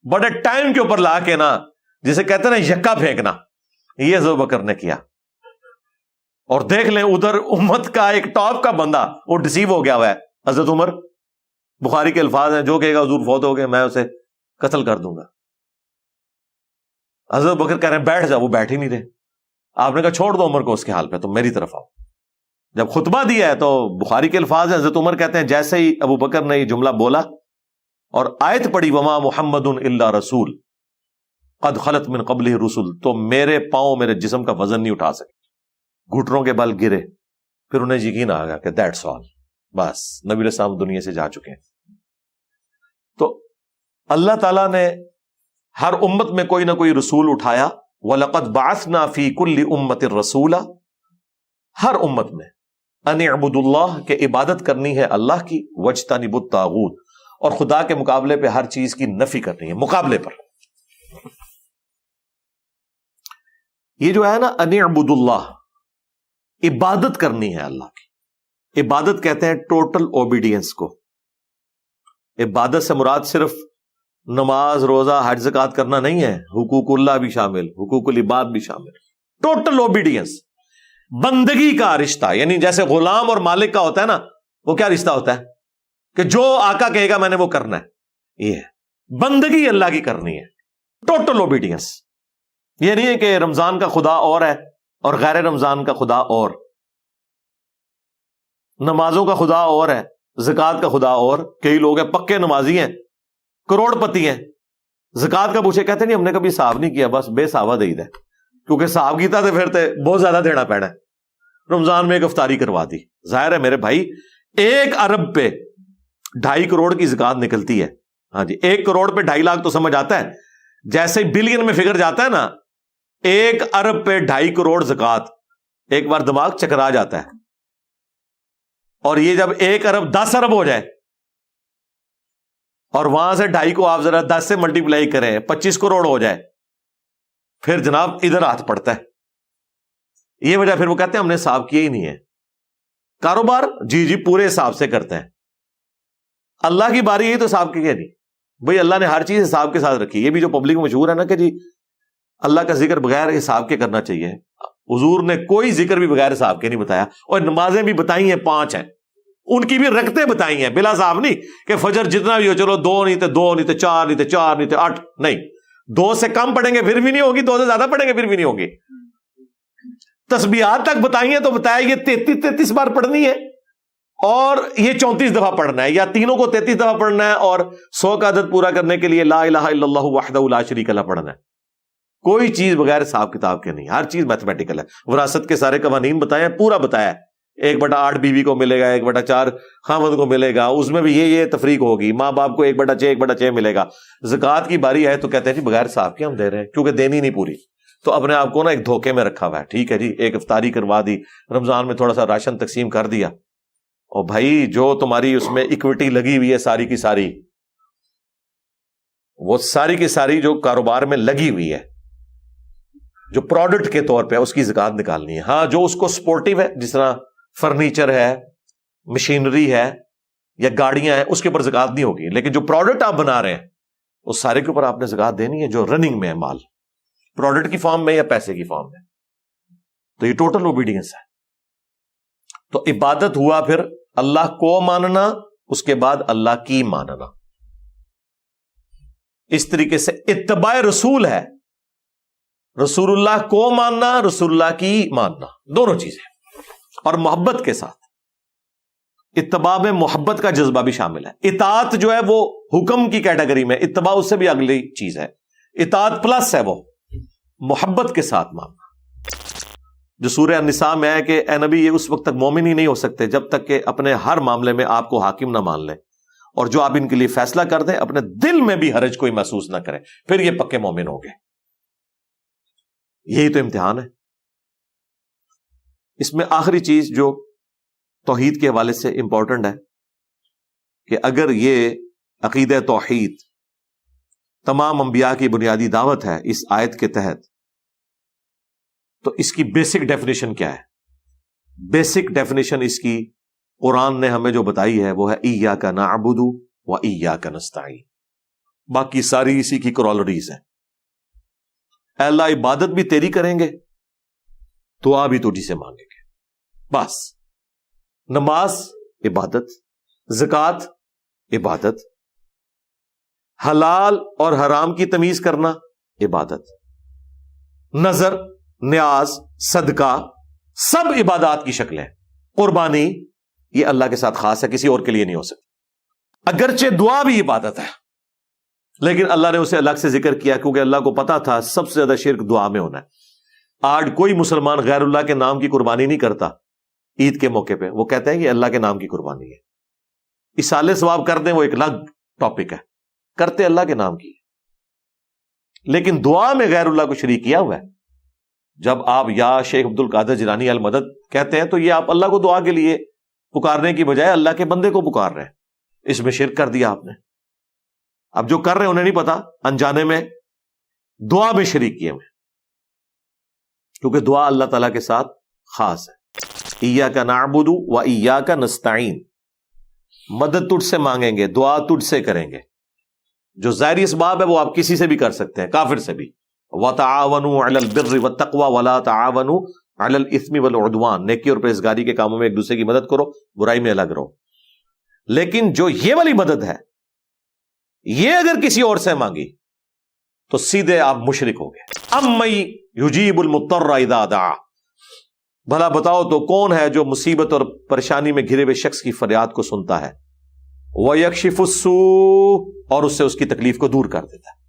بڑے ٹائم کے اوپر لا کے نا، جسے کہتے ہیں نا یکا پھینکنا، یہ حضرت بکر نے کیا. اور دیکھ لیں ادھر امت کا ایک ٹاپ کا بندہ وہ ڈسیو ہو گیا ہوا ہے، حضرت عمر. بخاری کے الفاظ ہیں جو کہے گا حضور فوت ہو گئے میں اسے قتل کر دوں گا. حضرت بکر کہہ رہے ہیں بیٹھ جا، وہ بیٹھ ہی نہیں رہے. آپ نے کہا چھوڑ دو عمر کو اس کے حال پہ، تم میری طرف آؤ. جب خطبہ دیا ہے تو بخاری کے الفاظ ہیں، حضرت عمر کہتے ہیں جیسے ہی ابو بکر نے یہ جملہ بولا اور آیت پڑھی وما محمد الا رسول قد خلت من قبلہ الرسل، تو میرے پاؤں میرے جسم کا وزن نہیں اٹھا سکے، گھٹنوں کے بل گرے. پھر انہیں یقین آ گیا کہ دیٹس آل، بس نبی علیہ السلام دنیا سے جا چکے ہیں. تو اللہ تعالیٰ نے ہر امت میں کوئی نہ کوئی رسول اٹھایا. وَلَقَدْ بَعَثْنَا فِي كُلِّ أُمَّةٍ رَسُولًا، ہر امت میں ان اعبدوا اللہ، کہ عبادت کرنی ہے اللہ کی، وَاجْتَنِبُوا الطَّاغُوتَ، اور خدا کے مقابلے پہ ہر چیز کی نفی کرنی ہے، مقابلے پر. یہ جو ہے نا ان اعبدوا اللہ، عبادت کرنی ہے اللہ کی. عبادت کہتے ہیں ٹوٹل اوبیڈینس کو. عبادت سے مراد صرف نماز روزہ حج زکات کرنا نہیں ہے، حقوق اللہ بھی شامل، حقوق العباد بھی شامل. ٹوٹل اوبیڈینس، بندگی کا رشتہ، یعنی جیسے غلام اور مالک کا ہوتا ہے نا، وہ کیا رشتہ ہوتا ہے کہ جو آقا کہے گا میں نے وہ کرنا ہے. یہ ہے بندگی اللہ کی کرنی ہے، ٹوٹل اوبیڈینس. یہ نہیں ہے کہ رمضان کا خدا اور ہے اور غیر رمضان کا خدا اور، نمازوں کا خدا اور ہے، زکات کا خدا اور. کئی لوگ ہیں پکے نمازی ہیں، کروڑ پتی ہیں، زکات کا پوچھے کہتے نہیں ہم نے کبھی حساب نہیں کیا، بس بے حسابہ دے دے، کیونکہ حساب کیتا تو پھر بہت زیادہ دینا پینا ہے. رمضان میں ایک افطاری کروا دی. ظاہر ہے میرے بھائی 1 ارب پہ 2.5 کروڑ کی زکات نکلتی ہے. ہاں جی 1 کروڑ پہ 2.5 لاکھ تو سمجھ آتا ہے. جیسے بلین میں فگر جاتا ہے نا، 1 ارب پہ 2.5 کروڑ زکات، ایک بار دماغ چکرا جاتا ہے. اور یہ جب 1 ارب 10 ارب ہو جائے اور وہاں سے 2.5 کو آپ ذرا 10 سے ملٹیپلائی کریں 25 کروڑ ہو جائے، پھر جناب ادھر ہاتھ پڑتا ہے. یہ وجہ پھر وہ کہتے ہیں ہم نے حساب کیا ہی نہیں ہے. کاروبار جی پورے حساب سے کرتے ہیں، اللہ کی باری یہی تو حساب کیا نہیں بھئی. اللہ نے ہر چیز حساب کے ساتھ رکھی. یہ بھی جو پبلک میں مشہور ہے نا کہ جی اللہ کا ذکر بغیر حساب کے کرنا چاہیے، حضور نے کوئی ذکر بھی بغیر حساب کے نہیں بتایا. اور نمازیں بھی بتائی ہیں 5 ہیں، ان کی بھی رکعتیں بتائی ہیں بلا حساب، نہیں کہ فجر جتنا بھی ہو چلو 2 نہیں تھے 2 نہیں تھے 4 نہیں تھے 4 نہیں تھے 8 نہیں، 2 سے کم پڑھیں گے پھر بھی نہیں ہوگی، 2 سے زیادہ پڑھیں گے پھر بھی نہیں ہوگی. تسبیحات تک بتائی ہیں تو بتایا یہ 33 بار پڑھنی ہے. اور یہ 34 دفعہ پڑھنا ہے، یا تینوں کو 33 دفعہ پڑھنا ہے اور 100 کا عدد پورا کرنے کے لیے لا الہ الا اللہ وحدہ لا شریک لہ پڑھنا ہے. کوئی چیز بغیر حساب کتاب کے نہیں، ہر چیز میتھمیٹیکل ہے. وراثت کے سارے قوانین بتائے ہیں، پورا بتایا ہے. 1/8 بیوی کو ملے گا، 1/4 خاوند کو ملے گا، اس میں بھی یہ تفریق ہوگی. ماں باپ کو 1/6 1/6 ملے گا. زکوٰۃ کی باری ہے تو کہتے ہیں جی بغیر حساب کے ہم دے رہے ہیں کیونکہ دینی نہیں پوری، تو اپنے آپ کو نا ایک دھوکے میں رکھا ہوا ہے. ٹھیک ہے جی، ایک افطاری کروا دی، رمضان میں تھوڑا سا راشن تقسیم کر دیا، اور بھائی جو تمہاری اس میں اکوٹی لگی ہوئی ہے ساری کی ساری، وہ ساری کی ساری جو کاروبار میں لگی ہوئی ہے، جو پروڈکٹ کے طور پہ اس کی زکوٰۃ نکالنی ہے. ہاں جو اس کو سپورٹیو ہے، جس طرح فرنیچر ہے، مشینری ہے یا گاڑیاں ہیں، اس کے اوپر زکوٰۃ نہیں ہوگی. لیکن جو پروڈکٹ آپ بنا رہے ہیں اس سارے کے اوپر آپ نے زکوٰۃ دینی ہے، جو رننگ میں ہے مال، پروڈکٹ کی فارم میں یا پیسے کی فارم میں. تو یہ ٹوٹل اوبیڈینس ہے. تو عبادت ہوا پھر اللہ کو ماننا، اس کے بعد اللہ کی ماننا. اس طریقے سے اتباع رسول ہے، رسول اللہ کو ماننا، رسول اللہ کی ماننا، دونوں چیزیں، اور محبت کے ساتھ. اتباع میں محبت کا جذبہ بھی شامل ہے. اطاعت جو ہے وہ حکم کی کیٹیگری میں، اتباع اس سے بھی اگلی چیز ہے. اطاعت پلس ہے وہ محبت کے ساتھ ماننا. جو سورہ النساء میں ہے کہ اے نبی یہ اس وقت تک مومن ہی نہیں ہو سکتے جب تک کہ اپنے ہر معاملے میں آپ کو حاکم نہ مان لیں، اور جو آپ ان کے لیے فیصلہ کر دیں اپنے دل میں بھی حرج کوئی محسوس نہ کریں، پھر یہ پکے مومن ہوں گے. یہی تو امتحان ہے. اس میں آخری چیز جو توحید کے حوالے سے امپورٹنٹ ہے کہ اگر یہ عقیدہ توحید تمام انبیاء کی بنیادی دعوت ہے اس آیت کے تحت، تو اس کی بیسک ڈیفینیشن کیا ہے؟ بیسک ڈیفینیشن اس کی قرآن نے ہمیں جو بتائی ہے وہ ہے ایاک نعبد و ایاک نستعین. باقی ساری اسی کی کرولریز ہیں. اے اللہ عبادت بھی تیری کریں گے، دعا بھی تجھی سے مانگیں گے. بس نماز عبادت، زکوٰۃ عبادت، حلال اور حرام کی تمیز کرنا عبادت، نظر، نیاز، صدقہ، سب عبادات کی شکلیں. قربانی یہ اللہ کے ساتھ خاص ہے، کسی اور کے لیے نہیں ہو سکتی. اگرچہ دعا بھی عبادت ہے لیکن اللہ نے اسے الگ سے ذکر کیا کیونکہ اللہ کو پتا تھا سب سے زیادہ شرک دعا میں ہونا ہے. آج کوئی مسلمان غیر اللہ کے نام کی قربانی نہیں کرتا. عید کے موقع پہ وہ کہتے ہیں کہ اللہ کے نام کی قربانی ہے. اصالے ثواب کر دیں وہ ایک الگ ٹاپک ہے، کرتے اللہ کے نام کی، لیکن دعا میں غیر اللہ کو شریک کیا ہوا ہے. جب آپ یا شیخ عبد القادر جیلانی المدد کہتے ہیں تو یہ آپ اللہ کو دعا کے لیے پکارنے کی بجائے اللہ کے بندے کو پکار رہے ہیں. اس میں شرک کر دیا آپ نے. اب جو کر رہے ہیں انہیں نہیں پتا، انجانے میں دعا میں شریک کیے ہوئے، کیونکہ دعا اللہ تعالیٰ کے ساتھ خاص ہے. ایاک نعبد و ایاک نستعین، مدد تجھ سے مانگیں گے، دعا تجھ سے کریں گے. جو ظاہری اسباب ہے وہ آپ کسی سے بھی کر سکتے ہیں، کافر سے بھی. وَتَعَاوَنُوا عَلَى الْبِرِّ وَالتَّقْوَى وَلَا تَعَاوَنُوا عَلَى الْإِثْمِ وَالْعُدْوَانِ، نیکی اور پرہیزگاری کے کاموں میں ایک دوسرے کی مدد کرو، برائی میں الگ رہو. لیکن جو یہ والی مدد ہے یہ اگر کسی اور سے مانگی تو سیدھے آپ مشرک ہو گئے. اَمَّن يُجِيبُ الْمُضْطَرَّ إِذَا دَعَا، بھلا بتاؤ تو کون ہے جو مصیبت اور پریشانی میں گھرے ہوئے شخص کی فریاد کو سنتا ہے. وَيَكْشِفُ السُّوءَ، اور اس سے اس کی تکلیف کو دور کر دیتا ہے.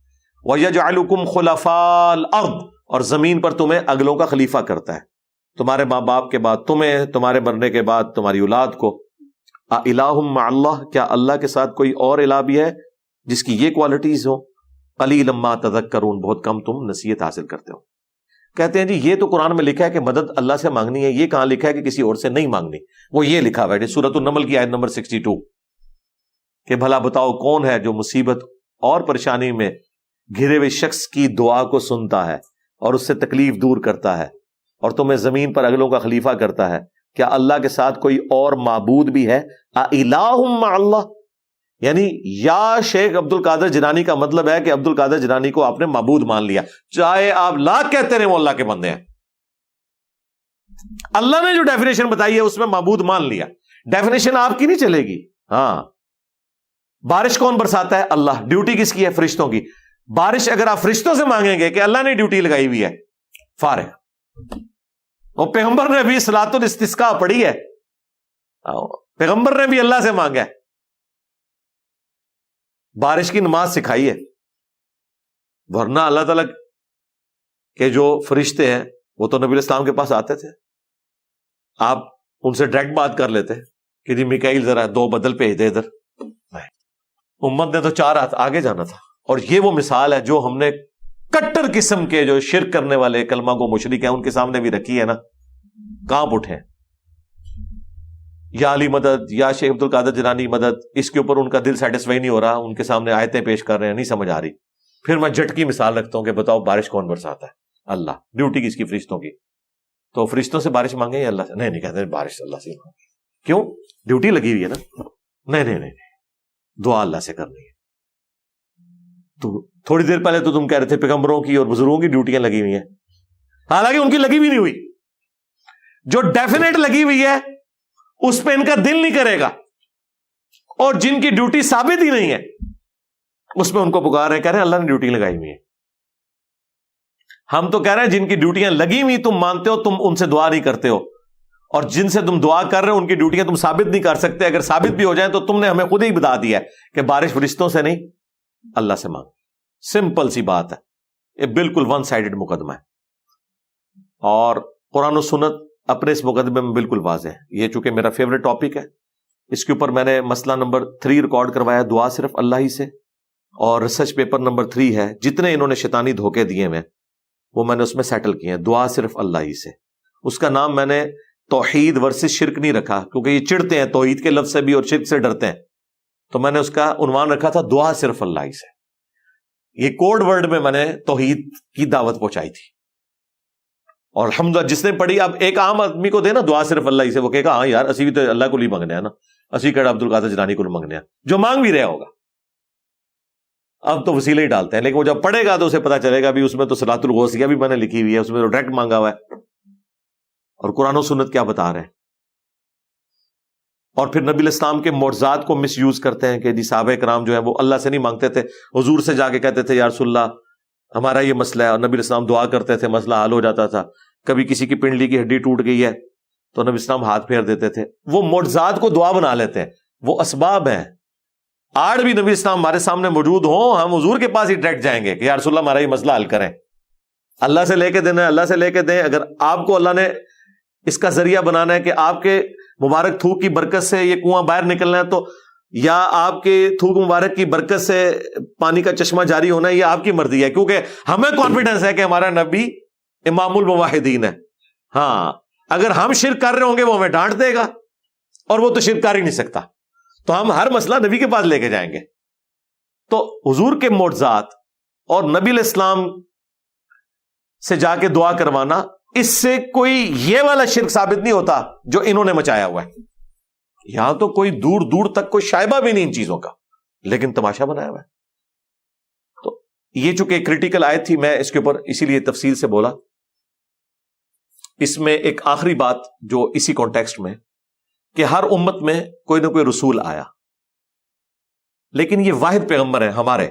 وَيَجْعَلُكُمْ خُلَفَاءَ الْأَرْضِ، اور زمین پر تمہیں اگلوں کا خلیفہ کرتا ہے، تمہارے ماں باپ کے بعد تمہیں، تمہارے مرنے کے بعد تمہاری اولاد کو. اِلَٰهٌ مَّعَ اللَّهِ، کیا اللہ کے ساتھ کوئی اور الہ بھی ہے جس کی یہ کوالٹیز ہو. قَلِيلًا مَّا تَذَكَّرُونَ، بہت کم تم نصیحت حاصل کرتے ہو. کہتے ہیں جی یہ تو قرآن میں لکھا ہے کہ مدد اللہ سے مانگنی ہے، یہ کہاں لکھا ہے کہ کسی اور سے نہیں مانگنی؟ وہ یہ لکھا ہوا ہے سورۃ النمل کی آیت نمبر 62 کہ بھلا بتاؤ کون ہے جو مصیبت اور پریشانی میں گھرے ہوئے شخص کی دعا کو سنتا ہے اور اس سے تکلیف دور کرتا ہے اور تمہیں زمین پر اگلوں کا خلیفہ کرتا ہے. کیا اللہ کے ساتھ کوئی اور معبود بھی ہے؟ اِلَٰهٌ مَّعَ اللَّهِ، یعنی یا شیخ عبد القادر جیلانی کا مطلب ہے کہ عبد القادر جیلانی کو آپ نے معبود مان لیا، چاہے آپ لاکھ کہتے رہے وہ اللہ کے بندے ہیں. اللہ نے جو ڈیفینیشن بتائی ہے اس میں معبود مان لیا. ڈیفینیشن آپ کی نہیں چلے گی. ہاں، بارش کون برساتا ہے؟ اللہ. ڈیوٹی کس کی ہے؟ فرشتوں کی. بارش اگر آپ فرشتوں سے مانگیں گے کہ اللہ نے ڈیوٹی لگائی ہوئی ہے، فارغ. اور پیغمبر نے بھی صلاۃ الاستسقاء پڑھی ہے، پیغمبر نے بھی اللہ سے مانگا ہے، بارش کی نماز سکھائی ہے، ورنہ اللہ تعالیٰ کے جو فرشتے ہیں وہ تو نبی الاسلام کے پاس آتے تھے، آپ ان سے ڈائریکٹ بات کر لیتے کہ جی میکائیل ذرا 2 بدل بھیج دے ادھر. امت نے تو 4 ہاتھ آگے جانا تھا. اور یہ وہ مثال ہے جو ہم نے کٹر قسم کے جو شرک کرنے والے کلمہ کو مشرک ہیں ان کے سامنے بھی رکھی ہے نا، کانپ اٹھے. یا علی مدد، یا شیخ عبد القادر جیلانی مدد، اس کے اوپر ان کا دل سیٹسفائی نہیں ہو رہا، ان کے سامنے آیتیں پیش کر رہے ہیں، نہیں سمجھ آ رہی. پھر میں جٹ کی مثال رکھتا ہوں کہ بتاؤ بارش کون برساتا ہے؟ اللہ. ڈیوٹی کس کی؟ فرشتوں کی. تو فرشتوں سے بارش مانگے یا اللہ سے؟ نہیں کہتے بارش اللہ سے مانگے. کیوں؟ ڈیوٹی لگی ہوئی ہے نا. نہیں دعا اللہ سے کرنی ہے. تو تھوڑی دیر پہلے تو تم کہہ رہے تھے پیغمبروں کی اور بزرگوں کی ڈیوٹیاں لگی ہوئی ہیں، حالانکہ ان کی لگی بھی نہیں ہوئی. جو ڈیفینیٹ لگی ہوئی ہے اس پہ ان کا دل نہیں کرے گا، اور جن کی ڈیوٹی ثابت ہی نہیں ہے اس میں ان کو پکار رہے، کہہ رہے ہیں اللہ نے ڈیوٹی لگائی ہوئی ہے. ہم تو کہہ رہے ہیں جن کی ڈیوٹیاں لگی ہوئی تم مانتے ہو، تم ان سے دعا نہیں کرتے ہو، اور جن سے تم دعا کر رہے ہو ان کی ڈیوٹیاں تم ثابت نہیں کر سکتے. اگر ثابت بھی ہو جائیں تو تم نے ہمیں خود ہی بتا دیا ہے کہ بارش فرشتوں سے نہیں اللہ سے مانگ. سمپل سی بات ہے، یہ بالکل ون سائیڈڈ مقدمہ ہے. اور قرآن و سنت اپنے اس مقدمے میں بالکل واضح ہے. یہ چونکہ میرا فیوریٹ ٹاپک ہے، اس کے اوپر میں نے مسئلہ نمبر 3 ریکارڈ کروایا، دعا صرف اللہ ہی سے. اور ریسرچ پیپر نمبر 3 ہے، جتنے انہوں نے شیطانی دھوکے دیے میں وہ میں نے اس میں سیٹل کیے ہیں. دعا صرف اللہ ہی سے. اس کا نام میں نے توحید ورسز شرک نہیں رکھا، کیونکہ یہ چڑھتے ہیں توحید کے لفظ سے بھی اور شرک سے ڈرتے ہیں. تو میں نے اس کا عنوان رکھا تھا دعا صرف اللہ ہی سے. یہ کوڈ ورڈ میں نے توحید کی دعوت پہنچائی تھی. اور الحمدللہ جس نے پڑھی، اب ایک عام آدمی کو دے نا دعا صرف اللہ ہی سے، وہ کہے گا ہاں یار اسی بھی تو اللہ کو ہی منگنے ہیں نا، اسی کہڑا عبد القادر جیلانی کو منگنے ہیں، جو مانگ بھی رہا ہوگا. اب تو وسیلے ہی ڈالتے ہیں، لیکن وہ جب پڑھے گا تو اسے پتا چلے گا بھی اس میں تو صلاۃ الغوثیہ بھی میں نے لکھی ہوئی ہے، اس میں تو ڈائریکٹ مانگا ہوا ہے. اور قرآن و سنت کیا بتا رہے ہیں. اور پھر نبی الاسلام کے معجزات کو مس یوز کرتے ہیں کہ جی صحابہ کرام جو ہیں وہ اللہ سے نہیں مانگتے تھے، حضور سے جا کے کہتے تھے یا رسول اللہ ہمارا یہ مسئلہ ہے، اور نبی الاسلام دعا کرتے تھے، مسئلہ حل ہو جاتا تھا. کبھی کسی کی پنڈلی کی ہڈی ٹوٹ گئی ہے تو نبی الاسلام ہاتھ پھیر دیتے تھے. وہ معجزات کو دعا بنا لیتے ہیں، وہ اسباب ہیں. آج بھی نبی الاسلام ہمارے سامنے موجود ہوں، ہم حضور کے پاس ہی ڈائریکٹ جائیں گے کہ یا رسول اللہ ہمارا یہ مسئلہ حل کریں. اللہ سے لے کے دینا ہے، اللہ سے لے کے دیں. اگر آپ کو اللہ نے اس کا ذریعہ بنانا ہے کہ آپ کے مبارک تھوک کی برکت سے یہ کنواں باہر نکلنا ہے، تو یا آپ کے تھوک مبارک کی برکت سے پانی کا چشمہ جاری ہونا ہے، یہ آپ کی مرضی ہے. کیونکہ ہمیں کانفیڈنس ہے کہ ہمارا نبی امام الموحدین ہے. ہاں اگر ہم شرک کر رہے ہوں گے وہ ہمیں ڈانٹ دے گا، اور وہ تو شرک کر ہی نہیں سکتا، تو ہم ہر مسئلہ نبی کے پاس لے کے جائیں گے. تو حضور کے معجزات اور نبی الاسلام سے جا کے دعا کروانا، اس سے کوئی یہ والا شرک ثابت نہیں ہوتا جو انہوں نے مچایا ہوا ہے. یہاں تو کوئی دور دور تک کوئی شائبہ بھی نہیں ان چیزوں کا، لیکن تماشا بنایا ہوا ہے. تو یہ چونکہ کریٹیکل آیت تھی، میں اس کے اوپر اسی لیے تفصیل سے بولا. اس میں ایک آخری بات جو اسی کانٹیکسٹ میں، کہ ہر امت میں کوئی نہ کوئی رسول آیا، لیکن یہ واحد پیغمبر ہیں ہمارے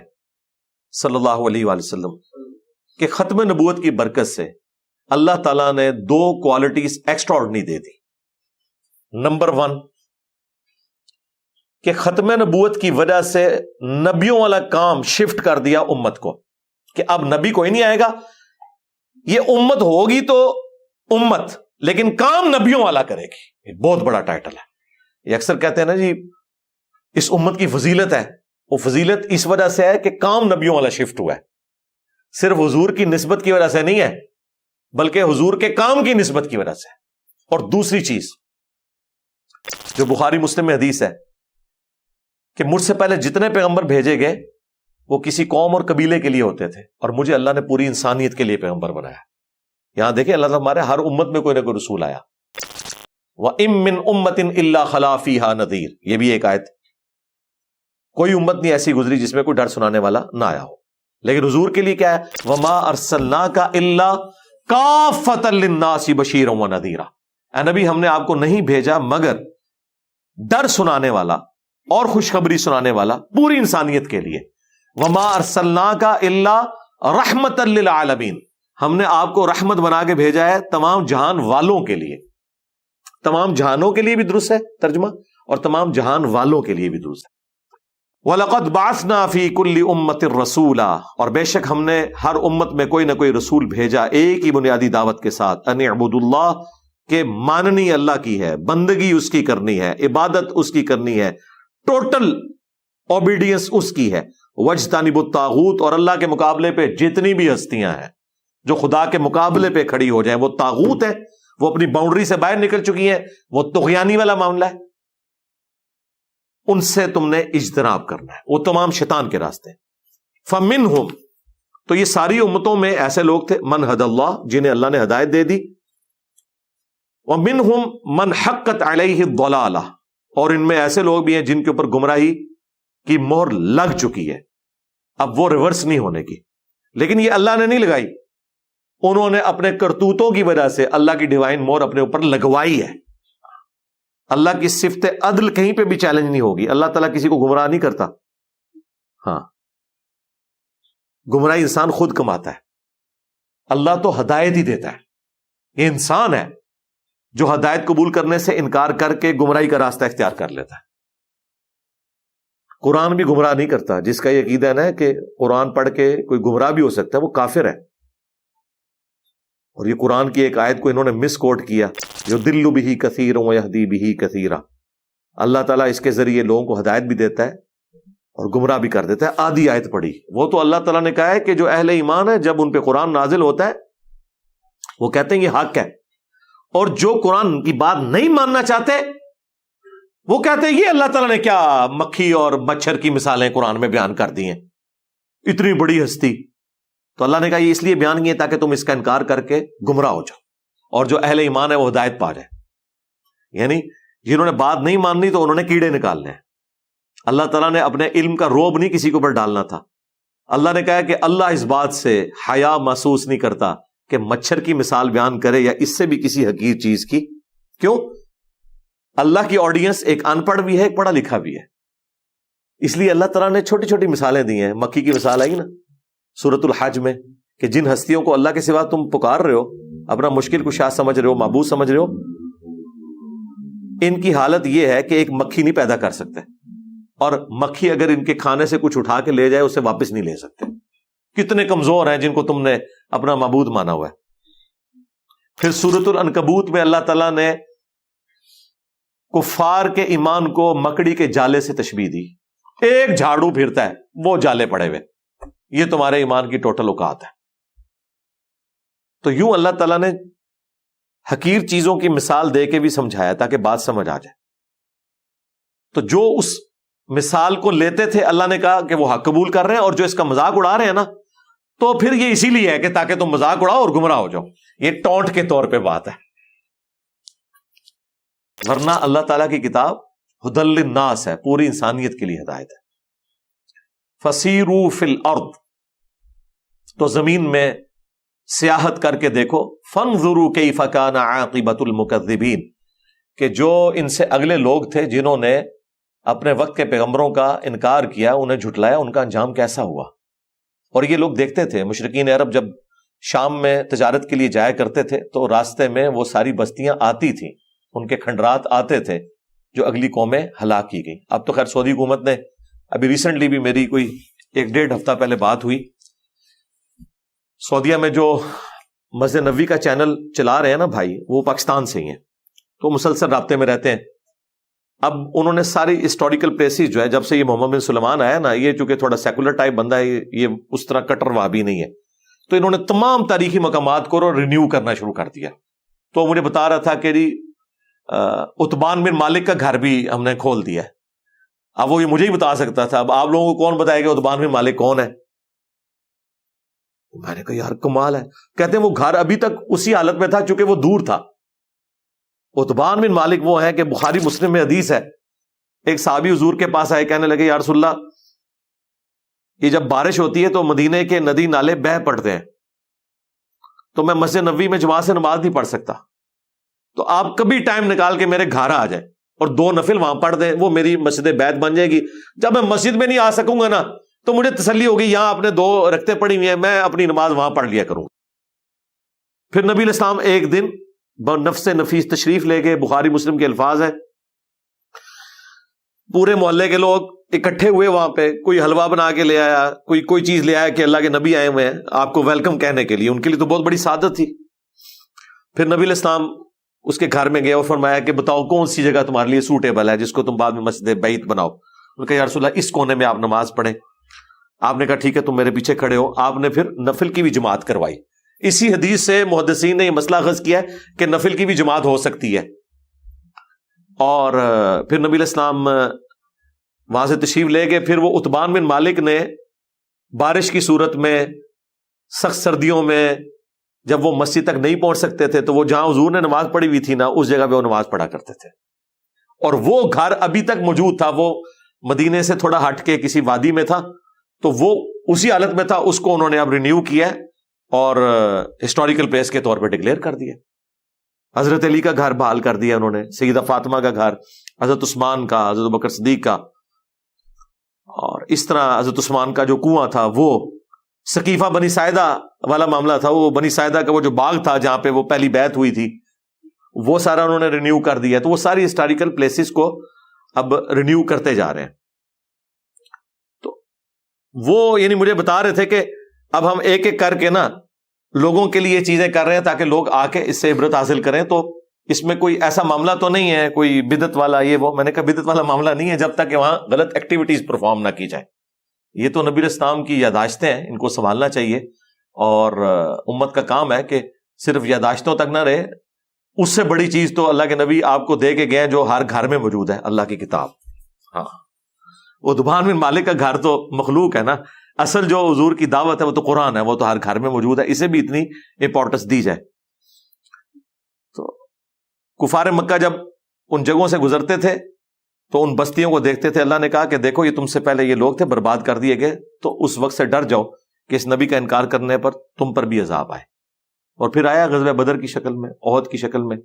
صلی اللہ علیہ وآلہ وسلم کہ ختم نبوت کی برکت سے اللہ تعالیٰ نے 2 کوالٹیز ایکسٹرا آرڈنری دے دی. نمبر 1 کہ ختم نبوت کی وجہ سے نبیوں والا کام شفٹ کر دیا امت کو، کہ اب نبی کوئی نہیں آئے گا، یہ امت ہوگی تو امت، لیکن کام نبیوں والا کرے گی. یہ بہت بڑا ٹائٹل ہے. یہ اکثر کہتے ہیں نا جی اس امت کی فضیلت ہے، وہ فضیلت اس وجہ سے ہے کہ کام نبیوں والا شفٹ ہوا ہے. صرف حضور کی نسبت کی وجہ سے نہیں ہے، بلکہ حضور کے کام کی نسبت کی وجہ سے. اور دوسری چیز جو بخاری مسلم میں حدیث ہے کہ مجھ سے پہلے جتنے پیغمبر بھیجے گئے وہ کسی قوم اور قبیلے کے لیے ہوتے تھے، اور مجھے اللہ نے پوری انسانیت کے لیے پیغمبر بنایا. یہاں دیکھیں اللہ تعالیٰ ہمارے ہر امت میں کوئی نہ کوئی رسول آیا. وَإِن مِّن أُمَّةٍ إِلَّا خَلَا فِيهَا نَذِيرٌ، یہ بھی ایک آیت. کوئی امت نہیں ایسی گزری جس میں کوئی ڈر سنانے والا نہ آیا ہو. لیکن حضور کے لیے کیا ہے؟ وَمَا أَرْسَلْنَاكَ إِلَّا كَافَّةً لِلنَّاسِ بَشِيرًا وَنَذِيرًا، اے نبی ہم نے آپ کو نہیں بھیجا مگر ڈر سنانے والا اور خوشخبری سنانے والا پوری انسانیت کے لیے. وَمَا أَرْسَلْنَاكَ إِلَّا رَحْمَةً لِلْعَالَمِينَ، ہم نے آپ کو رحمت بنا کے بھیجا ہے تمام جہان والوں کے لیے. تمام جہانوں کے لیے بھی درست ہے ترجمہ، اور تمام جہان والوں کے لیے بھی درست ہے۔ وَلَقَدْ بَعَثْنَا فِي كُلِّ أُمَّةٍ رَسُولًا، اور بے شک ہم نے ہر امت میں کوئی نہ کوئی رسول بھیجا ایک ہی بنیادی دعوت کے ساتھ، ان اعبدوا اللہ، کہ ماننی اللہ کی ہے، بندگی اس کی کرنی ہے، عبادت اس کی کرنی ہے، ٹوٹل اوبیڈینس اس کی ہے، وَاجْتَنِبُوا الطَّاغُوتَ، اور اللہ کے مقابلے پہ جتنی بھی ہستیاں ہیں جو خدا کے مقابلے پہ کھڑی ہو جائیں وہ طاغوت ہے، وہ اپنی باؤنڈری سے باہر نکل چکی ہیں، وہ طغیانی والا معاملہ ہے، ان سے تم نے اجتناب کرنا ہے، وہ تمام شیطان کے راستے ہیں۔ فَمِنْهُمْ، تو یہ ساری امتوں میں ایسے لوگ تھے، من ہدی اللہ، جنہیں اللہ نے ہدایت دے دی، وَمِنْهُمْ مَنْ حَقَّتْ عَلَيْهِ الضَّلَالَةُ، اور ان میں ایسے لوگ بھی ہیں جن کے اوپر گمراہی کی مہر لگ چکی ہے، اب وہ ریورس نہیں ہونے کی، لیکن یہ اللہ نے نہیں لگائی، انہوں نے اپنے کرتوتوں کی وجہ سے اللہ کی ڈیوائن مہر اپنے اوپر لگوائی ہے۔ اللہ کی صفت عدل کہیں پہ بھی چیلنج نہیں ہوگی، اللہ تعالیٰ کسی کو گمراہ نہیں کرتا، ہاں گمراہی انسان خود کماتا ہے، اللہ تو ہدایت ہی دیتا ہے، یہ انسان ہے جو ہدایت قبول کرنے سے انکار کر کے گمراہی کا راستہ اختیار کر لیتا ہے۔ قرآن بھی گمراہ نہیں کرتا، جس کا یہ عقیدہ ہے نا کہ قرآن پڑھ کے کوئی گمراہ بھی ہو سکتا ہے، وہ کافر ہے۔ اور یہ قرآن کی ایک آیت کو انہوں نے مس کوٹ کیا، یضل بہ کثیر ویہدی بہ کثیرا، اللہ تعالیٰ اس کے ذریعے لوگوں کو ہدایت بھی دیتا ہے اور گمراہ بھی کر دیتا ہے۔ آدھی آیت پڑھی، وہ تو اللہ تعالیٰ نے کہا ہے کہ جو اہل ایمان ہے جب ان پہ قرآن نازل ہوتا ہے وہ کہتے ہیں یہ حق ہے، اور جو قرآن کی بات نہیں ماننا چاہتے وہ کہتے ہیں یہ اللہ تعالیٰ نے کیا مکھی اور مچھر کی مثالیں قرآن میں بیان کر دی ہیں، اتنی بڑی ہستی، تو اللہ نے کہا یہ اس لیے بیان کیے تاکہ تم اس کا انکار کر کے گمراہ ہو جاؤ اور جو اہل ایمان ہے وہ ہدایت پا جائے۔ یعنی جنہوں نے بات نہیں ماننی تو انہوں نے کیڑے نکالنے ہیں، اللہ تعالیٰ نے اپنے علم کا روب نہیں کسی کے اوپر ڈالنا تھا۔ اللہ نے کہا کہ اللہ اس بات سے حیا محسوس نہیں کرتا کہ مچھر کی مثال بیان کرے یا اس سے بھی کسی حقیر چیز کی، کیوں؟ اللہ کی آڈینس ایک ان پڑھ بھی ہے، ایک پڑھا لکھا بھی ہے، اس لیے اللہ تعالیٰ نے چھوٹی چھوٹی مثالیں دی ہیں۔ مکھی کی مثال آئی نا سورۃ الحج میں کہ جن ہستیوں کو اللہ کے سوا تم پکار رہے ہو، اپنا مشکل کشا سمجھ رہے ہو، معبود سمجھ رہے ہو، ان کی حالت یہ ہے کہ ایک مکھی نہیں پیدا کر سکتے، اور مکھی اگر ان کے کھانے سے کچھ اٹھا کے لے جائے اسے واپس نہیں لے سکتے۔ کتنے کمزور ہیں جن کو تم نے اپنا معبود مانا ہوا ہے۔ پھر سورۃ العنکبوت میں اللہ تعالیٰ نے کفار کے ایمان کو مکڑی کے جالے سے تشبیہ دی، ایک جھاڑو پھرتا ہے وہ جالے پڑے ہوئے، یہ تمہارے ایمان کی ٹوٹل اوقات ہے۔ تو یوں اللہ تعالیٰ نے حقیر چیزوں کی مثال دے کے بھی سمجھایا تاکہ بات سمجھ آ جائے۔ تو جو اس مثال کو لیتے تھے اللہ نے کہا کہ وہ حق قبول کر رہے ہیں، اور جو اس کا مذاق اڑا رہے ہیں نا تو پھر یہ اسی لیے ہے کہ تاکہ تم مذاق اڑاؤ اور گمراہ ہو جاؤ، یہ ٹونٹ کے طور پہ بات ہے، ورنہ اللہ تعالیٰ کی کتاب ہدی للناس ہے، پوری انسانیت کے لیے ہدایت ہے۔ فسیروا فی الارض، تو زمین میں سیاحت کر کے دیکھو، فانظروا کیف کان عاقبۃ المکذبین، کہ جو ان سے اگلے لوگ تھے جنہوں نے اپنے وقت کے پیغمبروں کا انکار کیا، انہیں جھٹلایا، ان کا انجام کیسا ہوا۔ اور یہ لوگ دیکھتے تھے، مشرکین عرب جب شام میں تجارت کے لیے جایا کرتے تھے تو راستے میں وہ ساری بستیاں آتی تھیں، ان کے کھنڈرات آتے تھے جو اگلی قومیں ہلاک کی گئیں۔ اب تو خیر سعودی حکومت نے ابھی ریسنٹلی بھی میری کوئی 1-1.5 ہفتہ پہلے بات ہوئی، سعودیہ میں جو مسجد نبوی کا چینل چلا رہے ہیں نا بھائی، وہ پاکستان سے ہی ہیں، تو مسلسل رابطے میں رہتے ہیں۔ اب انہوں نے ساری ہسٹوریکل پلیسز جو ہے، جب سے یہ محمد بن سلمان آیا نا، یہ چونکہ تھوڑا سیکولر ٹائپ بندہ ہے، یہ اس طرح کٹر وہابی نہیں ہے، تو انہوں نے تمام تاریخی مقامات کو رینیو کرنا شروع کر دیا۔ تو مجھے بتا رہا تھا کہ عتبان بن مالک کا گھر بھی ہم نے کھول دیا ہے۔ اب وہ یہ مجھے ہی بتا سکتا تھا، اب آپ لوگوں کو کون بتائے گا عتبان بن مالک کون ہے؟ میں نے کہا یار کمال ہے۔ کہتے ہیں وہ گھر ابھی تک اسی حالت میں تھا چونکہ وہ دور تھا۔ عتبان بن مالک وہ ہے کہ بخاری مسلم میں حدیث ہے، ایک صحابی حضور کے پاس آئے، کہنے لگے یا رسول اللہ، یہ جب بارش ہوتی ہے تو مدینے کے ندی نالے بہہ پڑتے ہیں، تو میں مسجد نبوی میں جماعت سے نماز نہیں پڑھ سکتا، تو آپ کبھی ٹائم نکال کے میرے گھر آ جائیں اور 2 نفل وہاں پڑھ دیں، وہ میری مسجد بیت بن جائے گی۔ جب میں مسجد میں نہیں آ سکوں گا نا تو مجھے تسلی ہوگی یہاں اپنے 2 رکعتیں پڑھی ہوئی ہیں، میں اپنی نماز وہاں پڑھ لیا کروں۔ پھر نبی علیہ السلام ایک دن نفس نفیس تشریف لے گئے، بخاری مسلم کے الفاظ ہیں، پورے محلے کے لوگ اکٹھے ہوئے وہاں پہ، کوئی حلوہ بنا کے لے آیا، کوئی چیز لے آیا کہ اللہ کے نبی آئے ہوئے ہیں آپ کو ویلکم کہنے کے لیے. ان کے لیے تو بہت بڑی سعادت تھی. پھر نبی علیہ السلام اس کے گھر میں گئے اور فرمایا کہ بتاؤ کون سی جگہ تمہارے لیے سوٹیبل ہے جس کو تم بعد میں مسجد بیت بناؤ. انہوں نے کہا یا رسول اللہ اس کونے میں آپ نماز پڑھیں. آپ نے کہا ٹھیک ہے تم میرے پیچھے کھڑے ہو. آپ نے پھر نفل کی بھی جماعت کروائی. اسی حدیث سے محدثین نے یہ مسئلہ اخذ کیا ہے کہ نفل کی بھی جماعت ہو سکتی ہے. اور پھر نبی علیہ السلام وہاں سے تشریف لے گئے. پھر وہ عتبان بن مالک نے بارش کی صورت میں، سخت سردیوں میں، جب وہ مسجد تک نہیں پہنچ سکتے تھے تو وہ جہاں حضور نے نماز پڑھی ہوئی تھی نا اس جگہ پہ وہ نماز پڑھا کرتے تھے. اور وہ گھر ابھی تک موجود تھا، وہ مدینے سے تھوڑا ہٹ کے کسی وادی میں تھا، تو وہ اسی حالت میں تھا. اس کو انہوں نے اب رینیو کیا اور ہسٹوریکل پلیس کے طور پہ ڈکلیئر کر دیا. حضرت علی کا گھر بحال کر دیا انہوں نے، سیدہ فاطمہ کا گھر، حضرت عثمان کا، حضرت بکر صدیق کا. اور اس طرح حضرت عثمان کا جو کنواں تھا، وہ سقیفہ بنی ساعدہ والا معاملہ تھا، وہ بنی ساعدہ کا وہ جو باغ تھا جہاں پہ وہ پہلی بیعت ہوئی تھی، وہ سارا انہوں نے رینیو کر دیا. تو وہ ساری ہسٹوریکل پلیسز کو اب رینیو کرتے جا رہے ہیں. تو وہ یعنی مجھے بتا رہے تھے کہ اب ہم ایک ایک کر کے نا لوگوں کے لیے چیزیں کر رہے ہیں تاکہ لوگ آ کے اس سے عبرت حاصل کریں. تو اس میں کوئی ایسا معاملہ تو نہیں ہے کوئی بدعت والا یہ وہ. میں نے کہا بدعت والا معاملہ نہیں ہے جب تک کہ وہاں غلط ایکٹیویٹیز پرفارم نہ کی جائے. یہ تو نبی الاسلام کی یاداشتیں ہیں، ان کو سنبھالنا چاہیے. اور امت کا کام ہے کہ صرف یاداشتوں تک نہ رہے. اس سے بڑی چیز تو اللہ کے نبی آپ کو دے کے گئے جو ہر گھر میں موجود ہے، اللہ کی کتاب. ہاں، وہ عتبان بن مالک کا گھر تو مخلوق ہے نا، اصل جو حضور کی دعوت ہے وہ تو قرآن ہے، وہ تو ہر گھر میں موجود ہے. اسے بھی اتنی امپورٹنس دی جائے. تو کفار مکہ جب ان جگہوں سے گزرتے تھے تو ان بستیوں کو دیکھتے تھے. اللہ نے کہا کہ دیکھو یہ تم سے پہلے یہ لوگ تھے، برباد کر دیے گئے. تو اس وقت سے ڈر جاؤ کہ اس نبی کا انکار کرنے پر تم پر بھی عذاب آئے. اور پھر آیا غزوہ بدر کی شکل میں، احد کی شکل میں،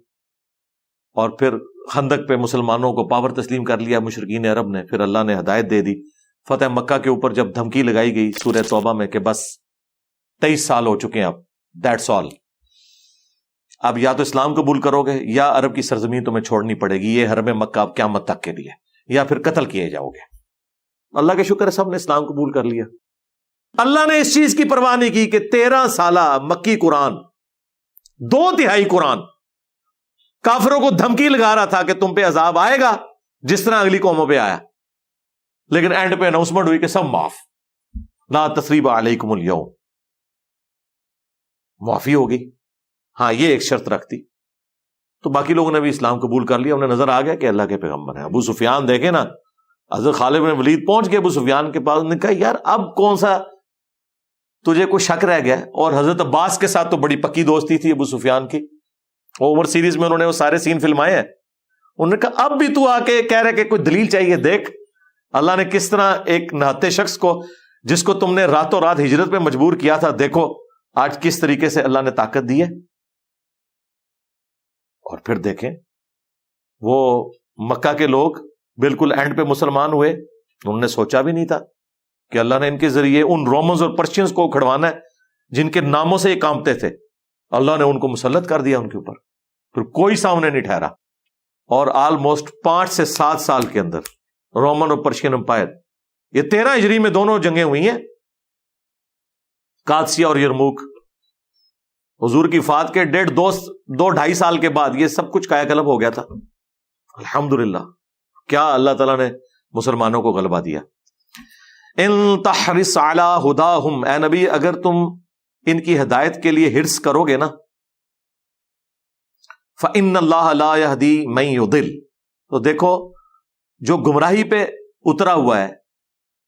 اور پھر خندق پہ مسلمانوں کو پاور تسلیم کر لیا مشرکین عرب نے. پھر اللہ نے ہدایت دے دی. فتح مکہ کے اوپر جب دھمکی لگائی گئی سورہ توبہ میں کہ بس 23 سال ہو چکے ہیں اب، دیٹس آل، اب یا تو اسلام قبول کرو گے یا عرب کی سرزمین تمہیں چھوڑنی پڑے گی. یہ حرم مکہ اب قیامت تک کے لیے، یا پھر قتل کیے جاؤ گے. اللہ کا شکر ہے سب نے اسلام قبول کر لیا. اللہ نے اس چیز کی پرواہ نہیں کی کہ 13 سالہ مکی قرآن، 2/3 قرآن کافروں کو دھمکی لگا رہا تھا کہ تم پہ عذاب آئے گا جس طرح اگلی قوموں پہ آیا. لیکن اینڈ پہ اناؤنسمنٹ ہوئی کہ سب معاف، لا تثریب علیکم اليوم، معافی ہوگی. ہاں یہ ایک شرط رکھتی. تو باقی لوگوں نے بھی اسلام قبول کر لیا. انہیں نظر آ گیا کہ اللہ کے پیغمبر ہیں. ابو سفیان دیکھے نا، حضرت خالد بن ولید پہنچ گئے ابو سفیان کے پاس. انہوں نے کہا یار اب کون سا تجھے کوئی شک رہ گیا. اور حضرت عباس کے ساتھ تو بڑی پکی دوستی تھی ابو سفیان کی. عمر سیریز میں انہوں نے وہ سارے سین فلمائے ہیں. انہوں نے کہا اب بھی تو آ کے کہہ رہے کہ کوئی دلیل چاہیے. دیکھ اللہ نے کس طرح ایک نہتے شخص کو جس کو تم نے راتوں رات ہجرت پہ مجبور کیا تھا، دیکھو آج کس طریقے سے اللہ نے طاقت دی ہے. اور پھر دیکھیں وہ مکہ کے لوگ بالکل اینڈ پہ مسلمان ہوئے. انہوں نے سوچا بھی نہیں تھا کہ اللہ نے ان کے ذریعے ان رومنز اور پرشینز کو کھڑوانا ہے جن کے ناموں سے یہ کامتے تھے. اللہ نے ان کو مسلط کر دیا ان کے اوپر. پھر کوئی سامنے نہیں ٹھہرا. اور آلموسٹ 5 سے 7 سال کے اندر رومن اور پرشین امپائر، یہ 13 ہجری میں دونوں جنگیں ہوئی ہیں، قادسیہ اور یرموک. حضور کی وفات کے 2.5 سال کے بعد یہ سب کچھ کایا کلب ہو گیا تھا. الحمدللہ کیا اللہ تعالیٰ نے مسلمانوں کو غلبہ دیا. ان تحرص علی ہداہم، اے نبی اگر تم ان کی ہدایت کے لیے حرص کرو گے نا، فإن اللہ لا یہدی من یضل، تو دیکھو جو گمراہی پہ اترا ہوا ہے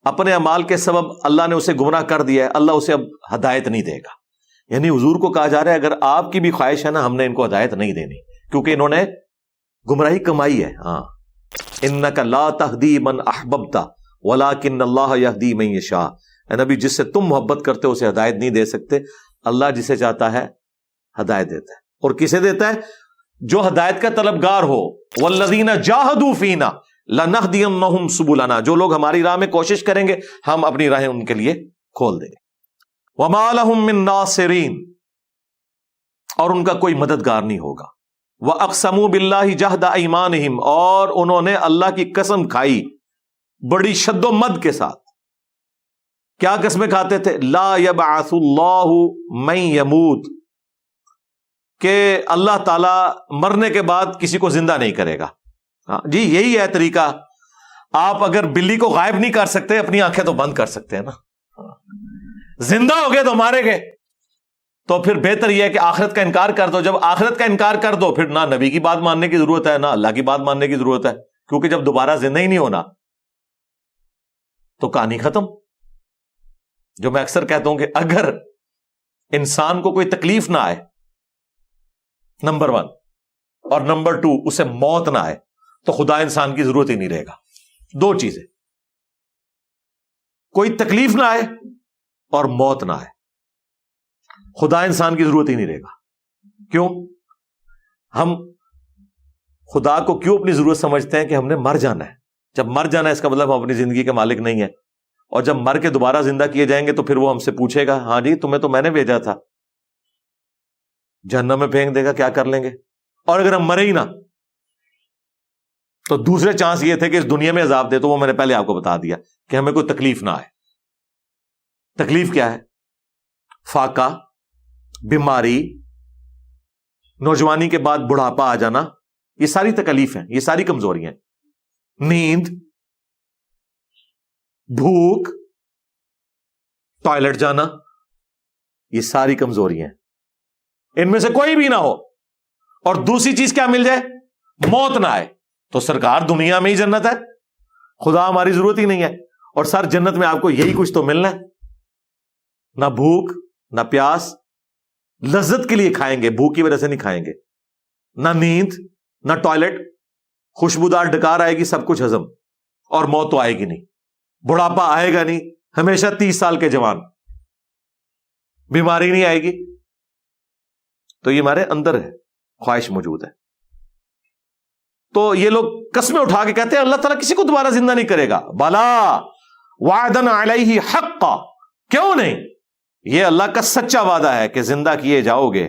اپنے اعمال کے سبب اللہ نے اسے گمراہ کر دیا ہے، اللہ اسے اب ہدایت نہیں دے گا. یعنی حضور کو کہا جا رہا ہے اگر آپ کی بھی خواہش ہے نا، ہم نے ان کو ہدایت نہیں دینی کیونکہ انہوں نے گمراہی کمائی ہے. ہاں انک لا تہدی من احببت ولکن اللہ یہدی من یشاء، اے نبی جس سے تم محبت کرتے ہو اسے ہدایت نہیں دے سکتے، اللہ جسے چاہتا ہے ہدایت دیتا ہے. اور کسے دیتا ہے؟ جو ہدایت کا طلبگار ہو. والذین جاہدوا فینا لنہدینہم سبلنا، جو لوگ ہماری راہ میں کوشش کریں گے ہم اپنی راہیں ان کے لیے کھول دیں گے. وما لہم من ناصرین، اور ان کا کوئی مددگار نہیں ہوگا. وَأَقْسَمُوا بِاللَّهِ جَهْدَ أَيْمَانِهِمْ، اور انہوں نے اللہ کی قسم کھائی بڑی شد و مد کے ساتھ کیا قسمیں کھاتے تھے؟ لا یبعث اللہ من یموت، کہ اللہ تعالی مرنے کے بعد کسی کو زندہ نہیں کرے گا. جی یہی ہے طریقہ. آپ اگر بلی کو غائب نہیں کر سکتے، اپنی آنکھیں تو بند کر سکتے ہیں نا. زندہ ہو گئے تو مارے گئے. تو پھر بہتر یہ ہے کہ آخرت کا انکار کر دو. جب آخرت کا انکار کر دو پھر نہ نبی کی بات ماننے کی ضرورت ہے، نہ اللہ کی بات ماننے کی ضرورت ہے، کیونکہ جب دوبارہ زندہ ہی نہیں ہونا تو کہانی ختم. جو میں اکثر کہتا ہوں کہ اگر انسان کو کوئی تکلیف نہ آئے، نمبر 1، اور نمبر 2 اسے موت نہ آئے، تو خدا انسان کی ضرورت ہی نہیں رہے گا. 2 چیزیں، کوئی تکلیف نہ آئے اور موت نہ آئے، خدا انسان کی ضرورت ہی نہیں رہے گا. کیوں؟ ہم خدا کو کیوں اپنی ضرورت سمجھتے ہیں؟ کہ ہم نے مر جانا ہے. جب مر جانا ہے اس کا مطلب ہم اپنی زندگی کے مالک نہیں ہیں، اور جب مر کے دوبارہ زندہ کیے جائیں گے تو پھر وہ ہم سے پوچھے گا ہاں جی تمہیں تو میں نے بھیجا تھا. جہنم میں پھینک دے گا، کیا کر لیں گے؟ اور اگر ہم مرے ہی نہ تو دوسرے چانس یہ تھے کہ اس دنیا میں عذاب دے، تو وہ میں نے پہلے آپ کو بتا دیا کہ ہمیں کوئی تکلیف نہ آئے. تکلیف کیا ہے؟ فاقہ، بیماری، نوجوانی کے بعد بڑھاپا آ جانا، یہ ساری تکلیف ہیں، یہ ساری کمزوریاں. نیند، بھوک، ٹوائلٹ جانا، یہ ساری کمزوریاں ہیں. ان میں سے کوئی بھی نہ ہو اور دوسری چیز کیا مل جائے؟ موت نہ آئے، تو سرکار دنیا میں ہی جنت ہے، خدا ہماری ضرورت ہی نہیں ہے. اور سر جنت میں آپ کو یہی کچھ تو ملنا ہے، نہ بھوک نہ پیاس. لذت کے لیے کھائیں گے، بھوک کی وجہ سے نہیں کھائیں گے. نہ نیند نہ ٹوائلٹ، خوشبودار ڈکار آئے گی، سب کچھ ہضم. اور موت تو آئے گی نہیں، بڑھاپا آئے گا نہیں، ہمیشہ 30 سال کے جوان. بیماری نہیں آئے گی. تو یہ ہمارے اندر ہے، خواہش موجود ہے. تو یہ لوگ قسمیں اٹھا کے کہتے ہیں اللہ تعالیٰ کسی کو دوبارہ زندہ نہیں کرے گا. بلا وعدن علیہ حقا، کیوں نہیں؟ یہ اللہ کا سچا وعدہ ہے کہ زندہ کیے جاؤ گے.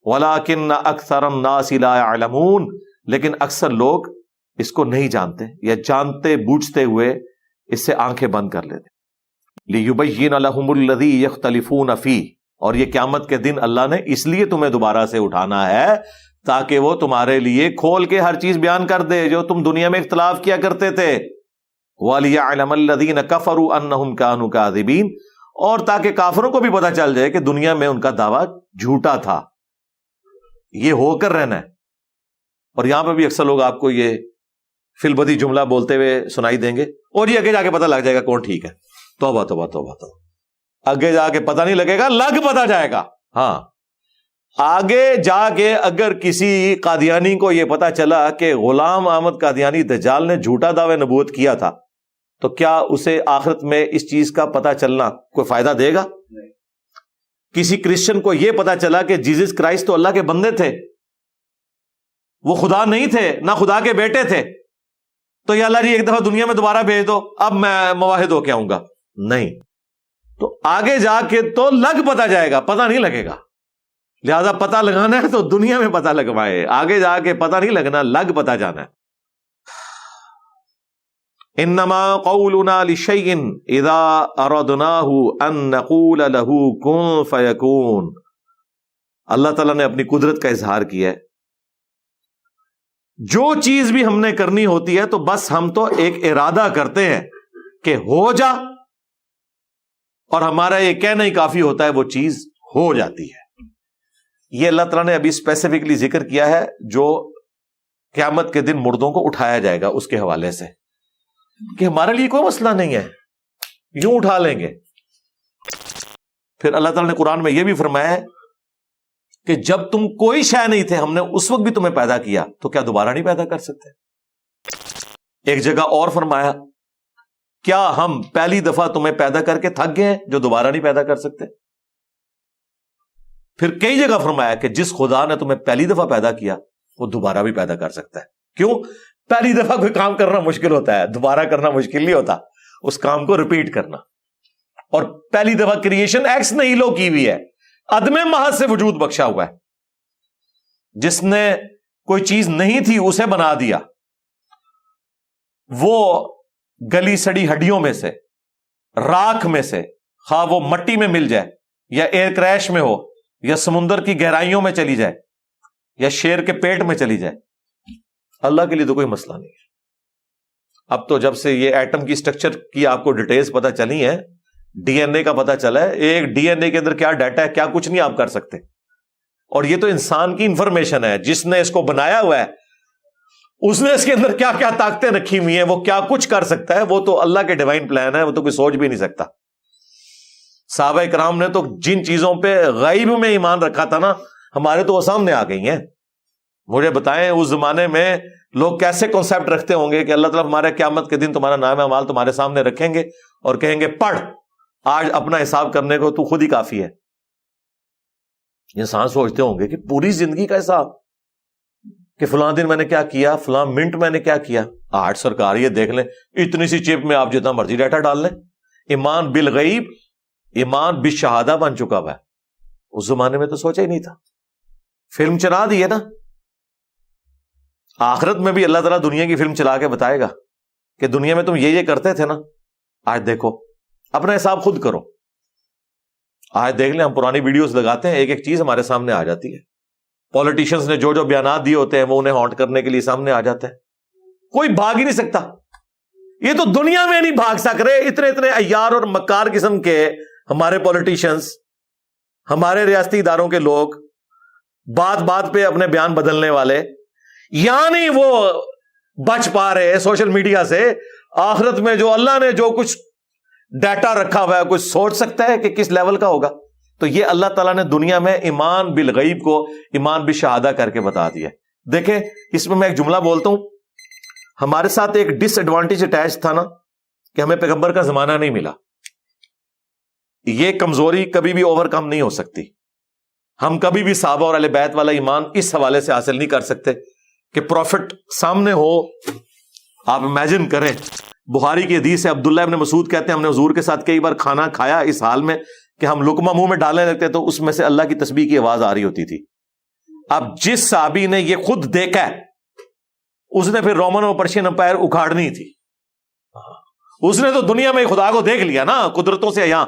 ولیکن اکثر الناس لا يعلمون، لیکن اکثر لوگ اس کو نہیں جانتے، یا جانتے بوجھتے ہوئے اس سے آنکھیں بند کر لیتے. لیبین لہم الذی یختلفون فیہ، اور یہ قیامت کے دن اللہ نے اس لیے تمہیں دوبارہ سے اٹھانا ہے تاکہ وہ تمہارے لیے کھول کے ہر چیز بیان کر دے جو تم دنیا میں اختلاف کیا کرتے تھے. وَلِيَعْلَمَ الَّذِينَ كَفَرُوا أَنَّهُمْ كَانُوا كَاذِبِينَ، اور تاکہ کافروں کو بھی پتہ چل جائے کہ دنیا میں ان کا دعویٰ جھوٹا تھا. یہ ہو کر رہنا ہے. اور یہاں پہ بھی اکثر لوگ آپ کو یہ فی البدی جملہ بولتے ہوئے سنائی دیں گے، اور یہ آگے جا کے پتہ لگ جائے گا کون ٹھیک ہے. توبہ توبہ توبہ توبہ، آگے جا کے پتہ نہیں لگے گا، لگ پتہ جائے گا. ہاں، آگے جا کے اگر کسی قادیانی کو یہ پتا چلا کہ غلام احمد قادیانی دجال نے جھوٹا دعوی نبوت کیا تھا، تو کیا اسے آخرت میں اس چیز کا پتا چلنا کوئی فائدہ دے گا؟ کسی کرسچن کو یہ پتا چلا کہ جیزس کرائسٹ تو اللہ کے بندے تھے، وہ خدا نہیں تھے، نہ خدا کے بیٹے تھے، تو یا اللہ جی ایک دفعہ دنیا میں دوبارہ بھیج دو، اب میں مواحد ہو کے آؤں گا. نہیں، تو آگے جا کے تو لگ پتا جائے گا، پتا نہیں لگے گا. لہذا پتہ لگانا ہے تو دنیا میں پتہ لگوائے، آگے جا کے پتہ نہیں لگنا، لگ پتہ جانا ہے. انما قولنا لشیء اذا اردناه ان نقول له کن فیکون. اللہ تعالیٰ نے اپنی قدرت کا اظہار کیا ہے. جو چیز بھی ہم نے کرنی ہوتی ہے تو بس ہم تو ایک ارادہ کرتے ہیں کہ ہو جا، اور ہمارا یہ کہنا ہی کافی ہوتا ہے، وہ چیز ہو جاتی ہے. یہ اللہ تعالیٰ نے ابھی اسپیسیفکلی ذکر کیا ہے جو قیامت کے دن مردوں کو اٹھایا جائے گا اس کے حوالے سے، کہ ہمارے لیے کوئی مسئلہ نہیں ہے، یوں اٹھا لیں گے. پھر اللہ تعالیٰ نے قرآن میں یہ بھی فرمایا ہے کہ جب تم کوئی شے نہیں تھے ہم نے اس وقت بھی تمہیں پیدا کیا، تو کیا دوبارہ نہیں پیدا کر سکتے؟ ایک جگہ اور فرمایا کیا ہم پہلی دفعہ تمہیں پیدا کر کے تھک گئے ہیں جو دوبارہ نہیں پیدا کر سکتے؟ پھر کئی جگہ فرمایا کہ جس خدا نے تمہیں پہلی دفعہ پیدا کیا وہ دوبارہ بھی پیدا کر سکتا ہے. کیوں؟ پہلی دفعہ کوئی کام کرنا مشکل ہوتا ہے، دوبارہ کرنا مشکل نہیں ہوتا، اس کام کو ریپیٹ کرنا. اور پہلی دفعہ کریشن ایکس نہیں لو کی ہوئی ہے، عدم محض سے وجود بخشا ہوا ہے. جس نے کوئی چیز نہیں تھی اسے بنا دیا، وہ گلی سڑی ہڈیوں میں سے، راکھ میں سے، خواہ وہ مٹی میں مل جائے یا ایئر کریش میں ہو یا سمندر کی گہرائیوں میں چلی جائے یا شیر کے پیٹ میں چلی جائے، اللہ کے لیے تو کوئی مسئلہ نہیں ہے۔ اب تو جب سے یہ ایٹم کی سٹرکچر کی آپ کو ڈیٹیلز پتہ چلی ہیں، ڈی این اے کا پتہ چلا ہے، ایک ڈی این اے کے اندر کیا ڈیٹا ہے، کیا کچھ نہیں آپ کر سکتے۔ اور یہ تو انسان کی انفارمیشن ہے، جس نے اس کو بنایا ہوا ہے اس نے اس کے اندر کیا کیا طاقتیں رکھی ہوئی ہیں، وہ کیا کچھ کر سکتا ہے، وہ تو اللہ کے ڈیوائن پلان ہے، وہ تو کوئی سوچ بھی نہیں سکتا۔ صحابہ کرام نے تو جن چیزوں پہ غیب میں ایمان رکھا تھا نا، ہمارے تو وہ سامنے آ گئی ہیں۔ مجھے بتائیں اس زمانے میں لوگ کیسے کنسپٹ رکھتے ہوں گے کہ اللہ تعالیٰ ہمارے قیامت کے دن تمہارا نام اعمال تمہارے سامنے رکھیں گے اور کہیں گے پڑھ، آج اپنا حساب کرنے کو تو خود ہی کافی ہے۔ انسان سوچتے ہوں گے کہ پوری زندگی کا حساب، کہ فلاں دن میں نے کیا کیا، فلاں منٹ میں نے کیا کیا۔ آج سرکار یہ دیکھ لیں، اتنی سی چپ میں آپ جتنا مرضی ڈیٹا ڈال لیں۔ ایمان بالغیب، ایمان بالشہادہ بن چکا ہوا ہے۔ اس زمانے میں تو سوچا ہی نہیں تھا، فلم چلا دی ہے نا۔ آخرت میں بھی اللہ تعالیٰ دنیا کی فلم چلا کے بتائے گا کہ دنیا میں تم یہ کرتے تھے نا، آج دیکھو، اپنا حساب خود کرو۔ آج دیکھ لیں، ہم پرانی ویڈیوز لگاتے ہیں، ایک ایک چیز ہمارے سامنے آ جاتی ہے۔ پولیٹیشنز نے جو جو بیانات دیے ہوتے ہیں وہ انہیں ہانٹ کرنے کے لیے سامنے آ جاتے ہیں۔ کوئی بھاگ ہی نہیں سکتا، یہ تو دنیا میں نہیں بھاگ سک رہے۔ اتنے اتنے عیار اور مکار قسم کے ہمارے پولیٹیشنز، ہمارے ریاستی اداروں کے لوگ، بات بات پہ اپنے بیان بدلنے والے، یعنی وہ بچ پا رہے سوشل میڈیا سے۔ آخرت میں جو اللہ نے جو کچھ ڈیٹا رکھا ہوا ہے، کچھ سوچ سکتا ہے کہ کس لیول کا ہوگا؟ تو یہ اللہ تعالیٰ نے دنیا میں ایمان بالغیب کو ایمان بالشہادہ کر کے بتا دیا۔ دیکھیں، اس میں ایک جملہ بولتا ہوں، ہمارے ساتھ ایک ڈس ایڈوانٹیج اٹیچ تھا نا، کہ ہمیں پیغمبر کا زمانہ نہیں ملا۔ یہ کمزوری کبھی بھی اوور کم نہیں ہو سکتی۔ ہم کبھی بھی صحابہ اور اہل بیت والا ایمان اس حوالے سے حاصل نہیں کر سکتے کہ پروفٹ سامنے ہو۔ آپ امیجن کریں، بخاری کی حدیث ہے، عبداللہ ابن مسعود کہتے ہیں ہم نے حضور کے ساتھ کئی بار کھانا کھایا اس حال میں کہ ہم لقمہ منہ میں ڈالنے لگتے تو اس میں سے اللہ کی تسبیح کی آواز آ رہی ہوتی تھی۔ اب جس صحابی نے یہ خود دیکھا ہے، اس نے پھر رومن اور پرشین امپائر اکھاڑنی تھی۔ اس نے تو دنیا میں خدا کو دیکھ لیا نا، قدرتوں سے یہاں۔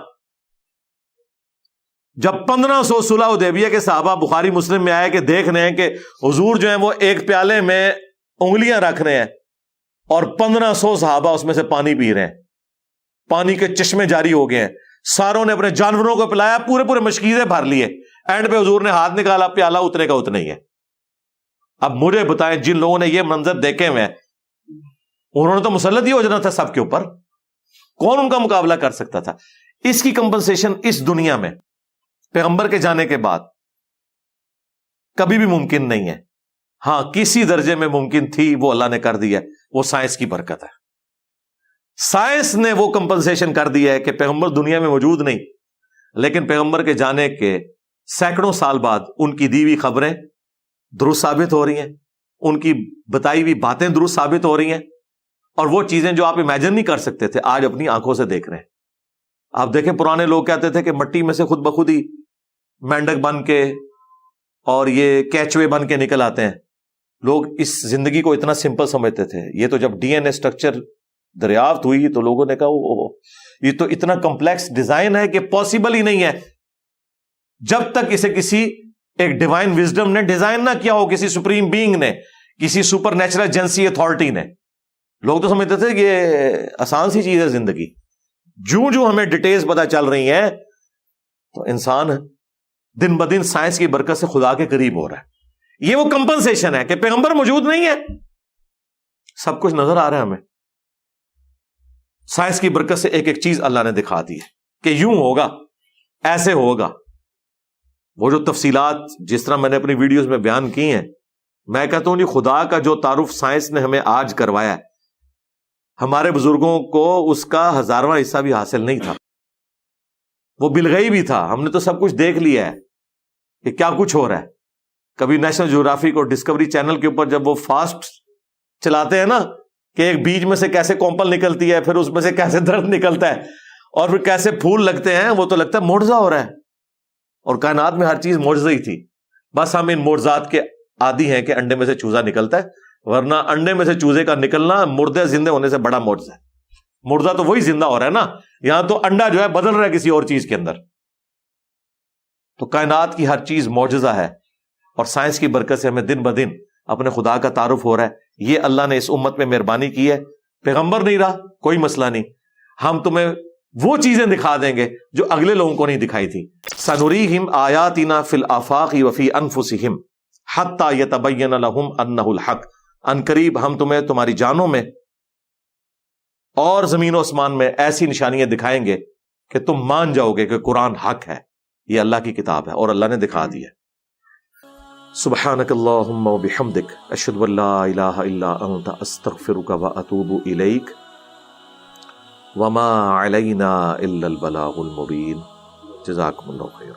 جب 1500 صلح حدیبیہ کے صحابہ بخاری مسلم میں آئے کہ دیکھ رہے ہیں کہ حضور جو ہیں وہ ایک پیالے میں انگلیاں رکھ رہے ہیں اور 1500 صحابہ اس میں سے پانی پی رہے ہیں، پانی کے چشمے جاری ہو گئے ہیں، ساروں نے اپنے جانوروں کو پلایا، پورے پورے مشکیزیں بھر لیے، اینڈ پہ حضور نے ہاتھ نکالا، پیالہ اتنے کا اتنا ہی ہے۔ اب مجھے بتائیں، جن لوگوں نے یہ منظر دیکھے ہوئے ہیں انہوں نے تو مسلط ہی ہو جانا تھا سب کے اوپر، کون ان کا مقابلہ کر سکتا تھا؟ اس کی کمپنسیشن اس دنیا میں پیغمبر کے جانے کے بعد کبھی بھی ممکن نہیں ہے۔ ہاں، کسی درجے میں ممکن تھی، وہ اللہ نے کر دیا، وہ سائنس کی برکت ہے۔ سائنس نے وہ کمپنسیشن کر دیا ہے کہ پیغمبر دنیا میں موجود نہیں، لیکن پیغمبر کے جانے کے سینکڑوں سال بعد ان کی دی ہوئی خبریں درست ثابت ہو رہی ہیں، ان کی بتائی ہوئی باتیں درست ثابت ہو رہی ہیں، اور وہ چیزیں جو آپ امیجن نہیں کر سکتے تھے آج اپنی آنکھوں سے دیکھ رہے ہیں۔ آپ دیکھیں، پرانے لوگ کہتے تھے کہ مٹی میں سے خود بخود ہی مینڈک بن کے اور یہ کیچوے بن کے نکل آتے ہیں۔ لوگ اس زندگی کو اتنا سمپل سمجھتے تھے۔ یہ تو جب ڈی این اے سٹرکچر دریافت ہوئی تو لوگوں نے کہا یہ تو اتنا کمپلیکس ڈیزائن ہے کہ پاسبل ہی نہیں ہے، جب تک اسے کسی ایک ڈیوائن وزڈم نے ڈیزائن نہ کیا ہو، کسی سپریم بینگ نے، کسی سپر نیچرل ایجنسی اتھارٹی نے۔ لوگ تو سمجھتے تھے کہ یہ آسان سی چیز ہے زندگی۔ جو ہمیں ڈیٹیلز پتہ چل رہی ہیں تو انسان دن بدن سائنس کی برکت سے خدا کے قریب ہو رہا ہے۔ یہ وہ کمپنسیشن ہے کہ پیغمبر موجود نہیں ہے، سب کچھ نظر آ رہا ہے ہمیں۔ سائنس کی برکت سے ایک ایک چیز اللہ نے دکھا دی ہے کہ یوں ہوگا، ایسے ہوگا۔ وہ جو تفصیلات جس طرح میں نے اپنی ویڈیوز میں بیان کی ہیں، میں کہتا ہوں کہ خدا کا جو تعارف سائنس نے ہمیں آج کروایا ہے، ہمارے بزرگوں کو اس کا 1000واں حصہ بھی حاصل نہیں تھا۔ وہ بالغیب ہی تھا، ہم نے تو سب کچھ دیکھ لیا ہے کہ کیا کچھ ہو رہا ہے۔ کبھی نیشنل جیوگرافک اور ڈسکوری چینل کے اوپر جب وہ فاسٹ چلاتے ہیں نا کہ ایک بیج میں سے کیسے کومپل نکلتی ہے، پھر اس میں سے کیسے درخت نکلتا ہے، اور پھر کیسے پھول لگتے ہیں، وہ تو لگتا ہے معجزہ ہو رہا ہے۔ اور کائنات میں ہر چیز معجزہ ہی تھی، بس ہم ان معجزات کے عادی ہیں کہ انڈے میں سے چوزا نکلتا ہے، ورنہ انڈے میں سے چوزے کا نکلنا مردے زندے ہونے سے بڑا معجزہ ہے۔ مردہ تو وہی زندہ ہو رہا ہے نا، یہاں تو انڈا جو ہے بدل رہا ہے کسی اور چیز کے اندر. تو کائنات کی ہر چیز معجزہ ہے، اور سائنس کی برکت سے ہمیں دن بدن اپنے خدا کا تعارف ہو رہا ہے. یہ اللہ نے اس امت میں مہربانی کی ہے. پیغمبر نہیں رہا کوئی مسئلہ نہیں، ہم تمہیں وہ چیزیں دکھا دیں گے جو اگلے لوگوں کو نہیں دکھائی تھی. سنریہم آیاتنا فی الآفاق وفی انفسہم حتی یتبین لہم انہ الحق. ان قریب ہم تمہیں تمہاری جانوں میں اور زمین و آسمان میں ایسی نشانیاں دکھائیں گے کہ تم مان جاؤ گے کہ قرآن حق ہے، یہ اللہ کی کتاب ہے اور اللہ نے دکھا دی ہے. سبحانک اللہم و بحمدک اشہد ان لا الہ الا انت استغفرک و اتوب الیک وما علینا الا البلاغ المبین. جزاکم اللہ خیر.